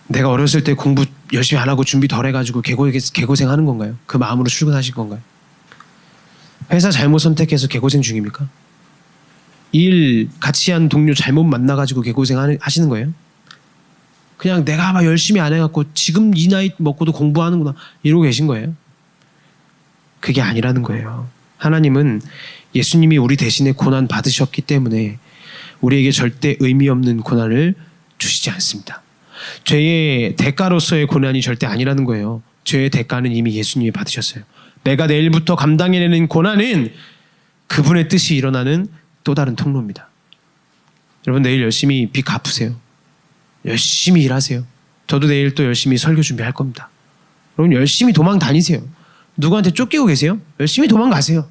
내가 어렸을 때 공부 열심히 안 하고 준비 덜 해가지고 개고생하는 건가요? 그 마음으로 출근하실 건가요? 회사 잘못 선택해서 개고생 중입니까? 일 같이 한 동료 잘못 만나가지고 개고생 하시는 거예요? 그냥 내가 막 열심히 안 해갖고 지금 이 나이 먹고도 공부하는구나 이러고 계신 거예요? 그게 아니라는 거예요. 하나님은 예수님이 우리 대신에 고난 받으셨기 때문에 우리에게 절대 의미 없는 고난을 주시지 않습니다. 죄의 대가로서의 고난이 절대 아니라는 거예요. 죄의 대가는 이미 예수님이 받으셨어요. 내가 내일부터 감당해내는 고난은 그분의 뜻이 일어나는 또 다른 통로입니다. 여러분, 내일 열심히 빚 갚으세요. 열심히 일하세요. 저도 내일 또 열심히 설교 준비할 겁니다. 여러분, 열심히 도망 다니세요. 누구한테 쫓기고 계세요? 열심히 도망가세요.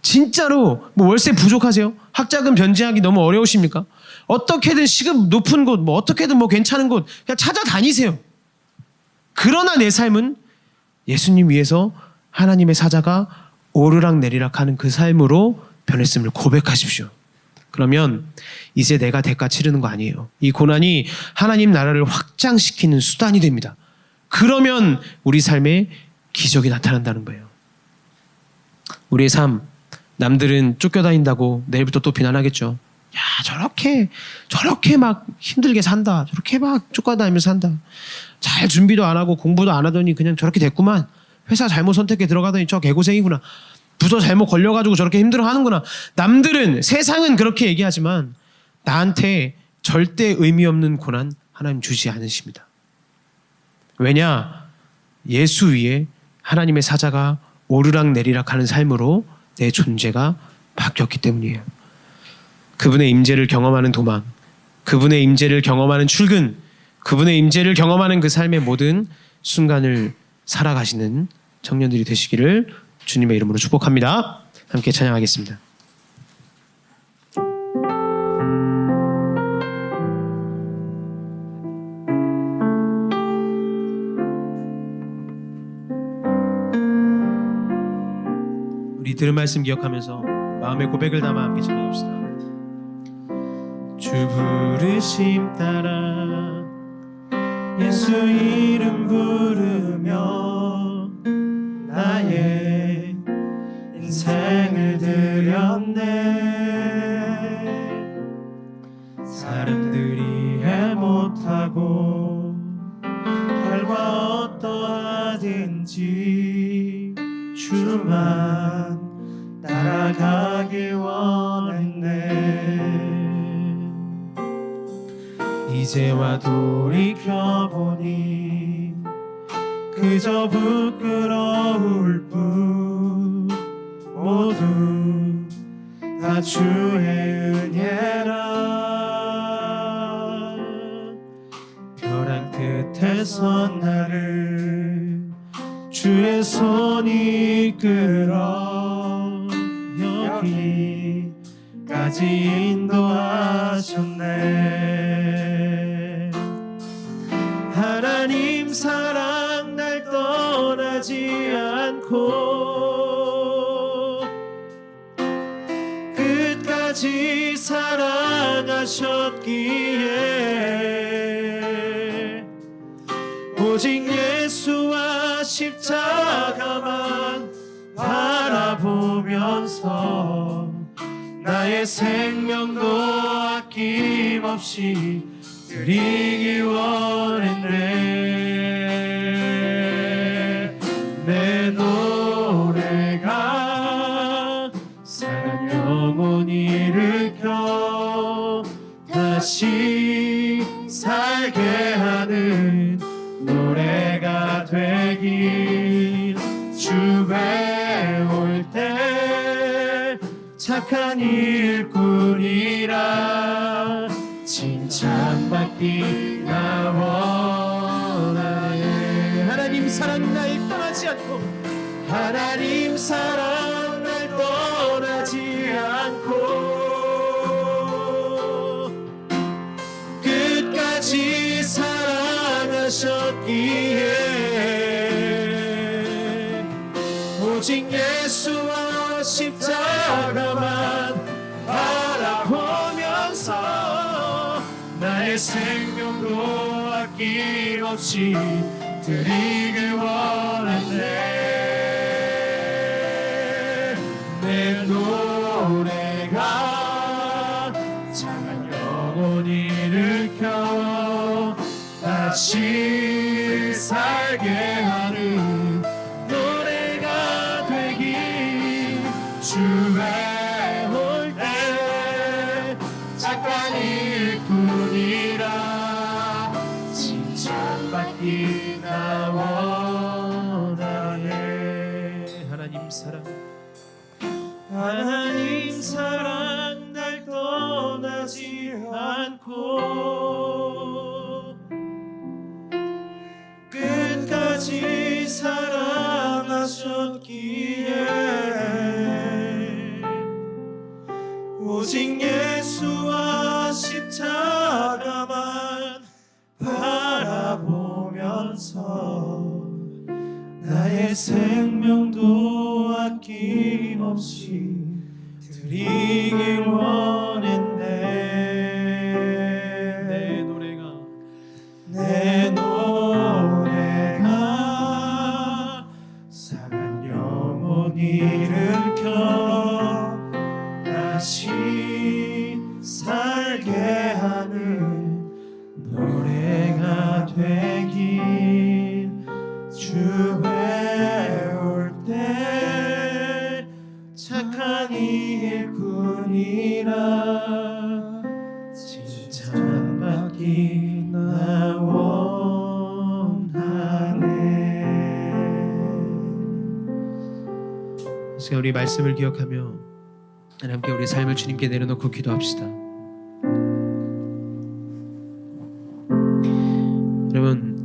진짜로 뭐 월세 부족하세요? 학자금 변제하기 너무 어려우십니까? 어떻게든 시급 높은 곳, 뭐 어떻게든 뭐 괜찮은 곳 그냥 찾아다니세요. 그러나 내 삶은 예수님 위해서 하나님의 사자가 오르락내리락 하는 그 삶으로 변했음을 고백하십시오. 그러면 이제 내가 대가 치르는 거 아니에요. 이 고난이 하나님 나라를 확장시키는 수단이 됩니다. 그러면 우리 삶에 기적이 나타난다는 거예요. 우리의 삶, 남들은 쫓겨다닌다고 내일부터 또 비난하겠죠. 야, 저렇게 막 힘들게 산다. 저렇게 막 쫓겨다니면서 산다. 잘 준비도 안 하고 공부도 안 하더니 그냥 저렇게 됐구만. 회사 잘못 선택해 들어가더니 저 개고생이구나. 부서 잘못 걸려가지고 저렇게 힘들어하는구나. 남들은, 세상은 그렇게 얘기하지만 나한테 절대 의미 없는 고난 하나님 주지 않으십니다. 왜냐? 예수 위에 하나님의 사자가 오르락 내리락 하는 삶으로 내 존재가 바뀌었기 때문이에요. 그분의 임재를 경험하는 도망, 그분의 임재를 경험하는 출근, 그분의 임재를 경험하는 그 삶의 모든 순간을 살아가시는 청년들이 되시기를 주님의 이름으로 축복합니다. 함께 찬양하겠습니다. 우리 들은 말씀 기억하면서 마음의 고백을 담아 함께 찬양합시다. 주 부르심 따라 예수 이름 부르며 나의 인생을 드렸네. 사람들이 해 못하고 결과 어떠하든지 주만 따라가길 원했네. 이제와 돌이켜보니 그저 부끄러울 뿐 모두 다 주의 은혜라. 벼랑 끝에서 나를 주의 손이 이끌어 여기까지 인도하셨네. 하나님 사랑 날 떠나지 않고 끝까지 사랑하셨기에 오직 예수와 십자가만 바라보면서 나의 생명도 아낌없이 드리기 원했네. 내 노래가 사랑 영혼이 일으켜 다시 살게 하는 노래가 되길. 주 배울 때 착한 일꾼이라 칭찬받기 나 원하네. 하나님 사랑 날 떠나지 않고, 하나님 사랑 날 떠나지 않고 끝까지 사랑하셨기에 오직 예수와 십자가만 바라보면서 나의 생명도 아낌없이 드리길 원했네. 내 노래가 찬양 영혼이 일으켜 다시 살게 하는 노래가 되길. 주에 올 때 착한 일꾼이라 칭찬받기 나 원하네. 하나님 사랑, 하나님 사랑 날 떠나지 않고 끝까지 사랑하셨기에 오직 예수와 십자가만 바라보면서 나의 생명도 아낌없이 드리길 원했네. 되길 주에 올 때 착한 일꾼이라 칭찬받기 나 원하네. 그래서 우리 말씀을 기억하며 함께 우리 삶을 주님께 내려놓고 기도합시다. 여러분,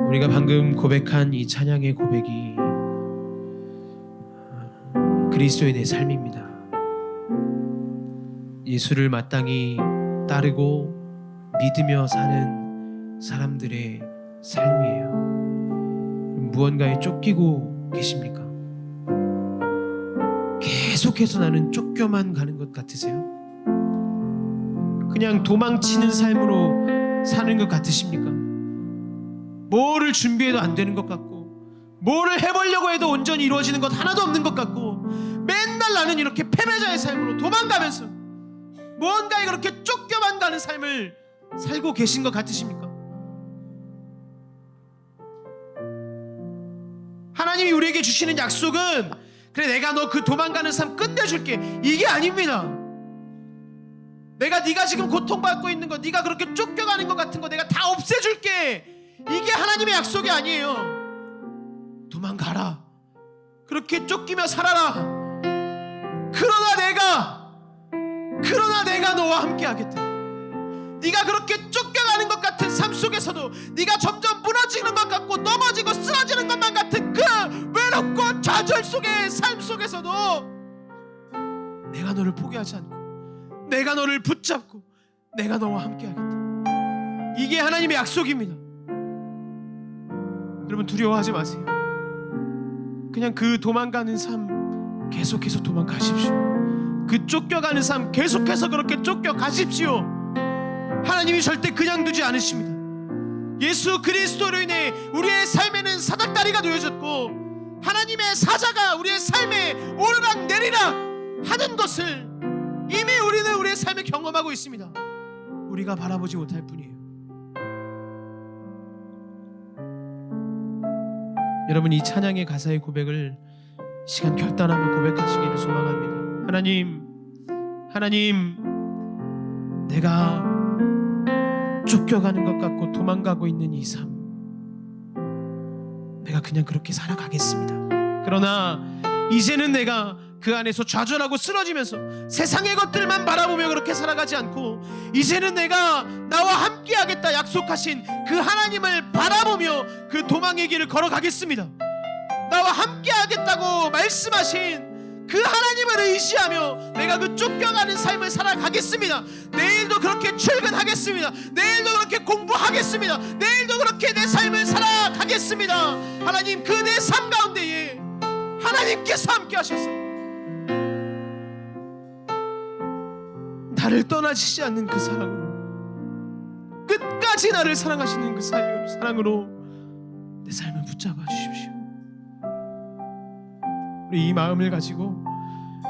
우리가 방금 고백한 이 찬양의 고백이 그리스도인의 삶입니다. 예수를 마땅히 따르고 믿으며 사는 사람들의 삶이에요. 무언가에 쫓기고 계십니까? 계속해서 나는 쫓겨만 가는 것 같으세요? 그냥 도망치는 삶으로 사는 것 같으십니까? 뭐를 준비해도 안 되는 것 같고, 뭐를 해보려고 해도 온전히 이루어지는 것 하나도 없는 것 같고, 맨날 나는 이렇게 패배자의 삶으로 도망가면서 무언가에 그렇게 쫓겨만 가는 삶을 살고 계신 것 같으십니까? 하나님이 우리에게 주시는 약속은 그래, 내가 너 그 도망가는 삶 끝내줄게, 이게 아닙니다. 네가 지금 고통받고 있는 거, 네가 그렇게 쫓겨가는 것 같은 거 내가 다 없애줄게, 이게 하나님의 약속이 아니에요. 도망가라, 그렇게 쫓기며 살아라. 그러나 내가 너와 함께 하겠다. 네가 그렇게 쫓겨가는 것 같은 삶 속에서도, 네가 점점 무너지는 것 같고 넘어지고 쓰러지는 것만 같은 그 외롭고 좌절 속의 삶 속에서도 내가 너를 포기하지 않고, 내가 너를 붙잡고, 내가 너와 함께 하겠다. 이게 하나님의 약속입니다. 여러분, 두려워하지 마세요. 그냥 그 도망가는 삶 계속해서 도망가십시오. 그 쫓겨가는 삶 계속해서 그렇게 쫓겨가십시오. 하나님이 절대 그냥 두지 않으십니다. 예수 그리스도로 인해 우리의 삶에는 사닥다리가 놓여졌고, 하나님의 사자가 우리의 삶에 오르락 내리락 하는 것을 이미 우리는 우리의 삶에 경험하고 있습니다. 우리가 바라보지 못할 뿐이에요. 여러분, 이 찬양의 가사의 고백을 시간 결단하며 고백하시기를 소망합니다. 하나님, 내가 쫓겨가는 것 같고 도망가고 있는 이 삶, 내가 그냥 그렇게 살아가겠습니다. 그러나 이제는 내가 그 안에서 좌절하고 쓰러지면서 세상의 것들만 바라보며 그렇게 살아가지 않고, 이제는 내가 나와 함께 하겠다 약속하신 그 하나님을 바라보며 그 도망의 길을 걸어가겠습니다. 나와 함께 하겠다고 말씀하신 그 하나님을 의지하며 내가 그 쫓겨가는 삶을 살아가겠습니다. 내일도 그렇게 출근하겠습니다. 내일도 그렇게 공부하겠습니다. 내일도 그렇게 내 삶을 살아가겠습니다. 하나님, 그 내 삶 가운데에 하나님께서 함께 하셔서 나를 떠나시지 않는 그 사랑으로, 끝까지 나를 사랑하시는 그 사랑으로 내 삶을 붙잡아 주십시오. 우리 이 마음을 가지고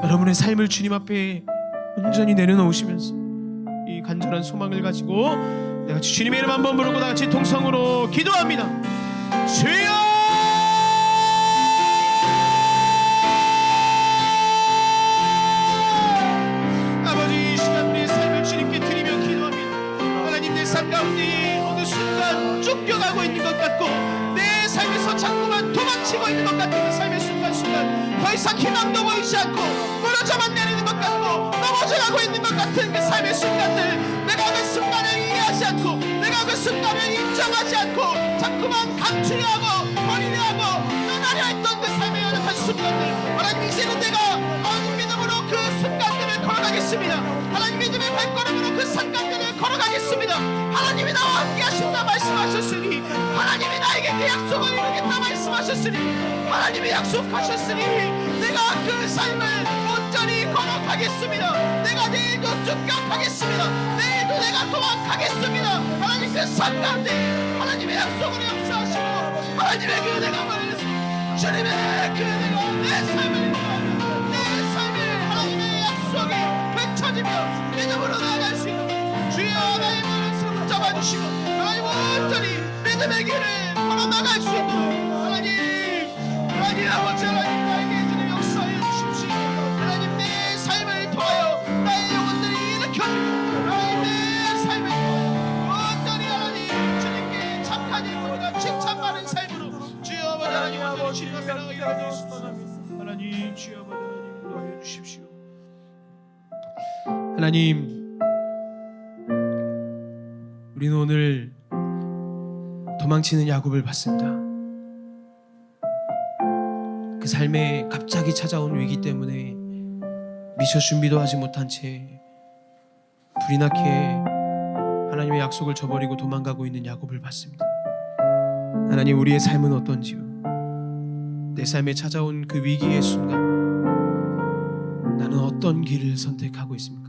여러분의 삶을 주님 앞에 온전히 내려놓으시면서 이 간절한 소망을 가지고 내가 주님의 이름 한번 부르고 다같이 통성으로 기도합니다. 주여, 아버지, 이 시간 우리의 삶을 주님께 드리며 기도합니다. 하나님, 내 삶 가운데 어느 순간 쫓겨가고 있는 것 같고 내 삶에서 자꾸만 도망치고 있는 것 같은 그 삶의 순간순간 더 이상 희망도 보이지 않고 무너져만 내리는 것 같고 넘어져가고 있는 것 같은 그 삶의 순간들, 내가 그 순간을 이해하지 않고, 내가 그 순간을 인정하지 않고 자꾸만 감추려 하고 버리려 하고 떠나려 했던 그 삶의 연약한 순간들, 하나님, 이제는 내가 하나님 믿음으로 그 순간들을 걸어가겠습니다. 하나님 믿음의 발걸음으로 그 순간들을 걸어가겠습니다. 하나님이 나와 함께 하신다 말씀하셨으니, 하나님이 나에게 그 약속을 이루겠다 말씀하셨으니, 하나님이 약속하셨으니 내가 그 삶을 온전히 걸어가겠습니다. 내가 내일도 쫓겨가겠습니다. 내일도 내가 도망가겠습니다. 하나님, 그 삶 가운데 하나님의 약속을 역사하시고 하나님의 그 은혜가 말해서 주님의 그 은혜가 내 삶을 내 삶에 하나님의 약속이 펼쳐지며 믿음으로 나아갈 수 있는 주여, 나의 마음을 붙잡아주시고 하나님 온전히 믿음의 길을 걸어나갈 수 있도록 하나님 아버지 하나님 나에게 주님 역사해 주십시오. 하나님 내 삶을 통하여 나의 영혼들이 일으켜주고 하나님 내 삶을 통하여 온전히 하나님 주님께 착한 일으로가 칭찬받는 삶으로 주여 아버지 하나님 온전히 주님 앞에 나가 일어나 주십시오. 하나님 주여 아버지 하나님 도와주십시오. 주십시오. 하나님, 우리는 오늘 도망치는 야곱을 봤습니다. 그 삶에 갑자기 찾아온 위기 때문에 미처 준비도 하지 못한 채 불이 나게 하나님의 약속을 저버리고 도망가고 있는 야곱을 봤습니다. 하나님, 우리의 삶은 어떤지요? 내 삶에 찾아온 그 위기의 순간 나는 어떤 길을 선택하고 있습니까?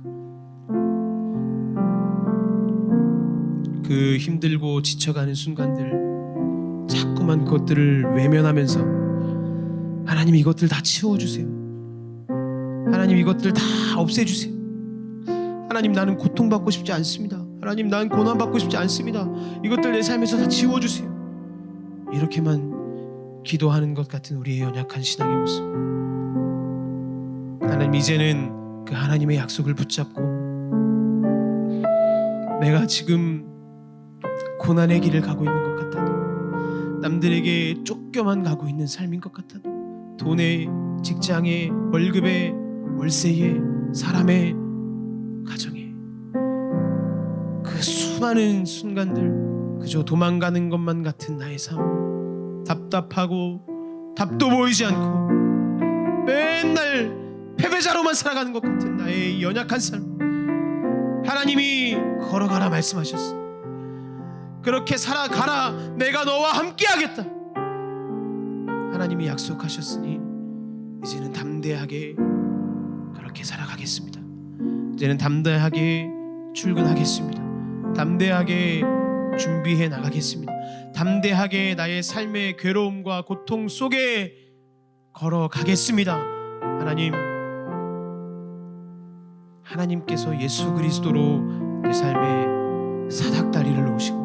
그 힘들고 지쳐가는 순간들 자꾸만 그것들을 외면하면서 하나님 이것들 다 치워주세요. 하나님 이것들 다 없애주세요. 하나님 나는 고통받고 싶지 않습니다. 하나님 나는 고난받고 싶지 않습니다. 이것들 내 삶에서 다 지워주세요. 이렇게만 기도하는 것 같은 우리의 연약한 신앙의 모습. 하나님 이제는 그 하나님의 약속을 붙잡고 내가 지금 고난의 길을 가고 있는 것 같아도 남들에게 쫓겨만 가고 있는 삶인 것 같아도 돈에, 직장에, 월급에, 월세에, 사람의 가정에 그 수많은 순간들 그저 도망가는 것만 같은 나의 삶, 답답하고 답도 보이지 않고 맨날 패배자로만 살아가는 것 같은 나의 연약한 삶, 하나님이 걸어가라 말씀하셨어. 그렇게 살아가라. 내가 너와 함께하겠다. 하나님이 약속하셨으니 이제는 담대하게 그렇게 살아가겠습니다. 이제는 담대하게 출근하겠습니다. 담대하게 준비해 나가겠습니다. 담대하게 나의 삶의 괴로움과 고통 속에 걸어가겠습니다. 하나님께서 예수 그리스도로 내 삶에 사닥다리를 놓으시고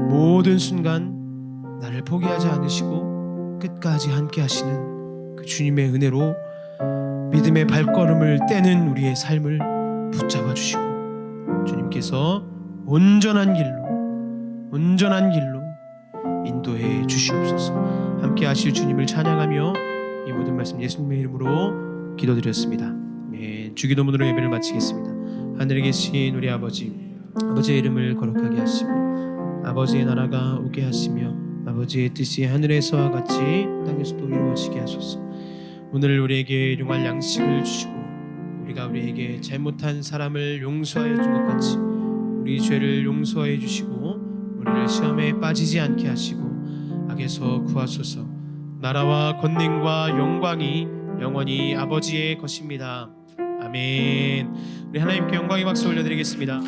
모든 순간 나를 포기하지 않으시고 끝까지 함께 하시는 그 주님의 은혜로 믿음의 발걸음을 떼는 우리의 삶을 붙잡아 주시고 주님께서 온전한 길로 인도해 주시옵소서. 함께 하실 주님을 찬양하며 이 모든 말씀 예수님의 이름으로 기도드렸습니다. 아멘. 주기도문으로 예배를 마치겠습니다. 하늘에 계신 우리 아버지의 이름을 거룩하게 하시고 아버지의 나라가 오게 하시며 아버지의 뜻이 하늘에서와 같이 땅에서도 이루어지게 하소서. 오늘 우리에게 일용할 양식을 주시고 우리가 우리에게 잘못한 사람을 용서하여 준 것 같이 우리 죄를 용서하여 주시고 우리를 시험에 빠지지 않게 하시고 악에서 구하소서. 나라와 권능과 영광이 영원히 아버지의 것입니다. 아멘. 우리 하나님께 영광의 박수 올려드리겠습니다.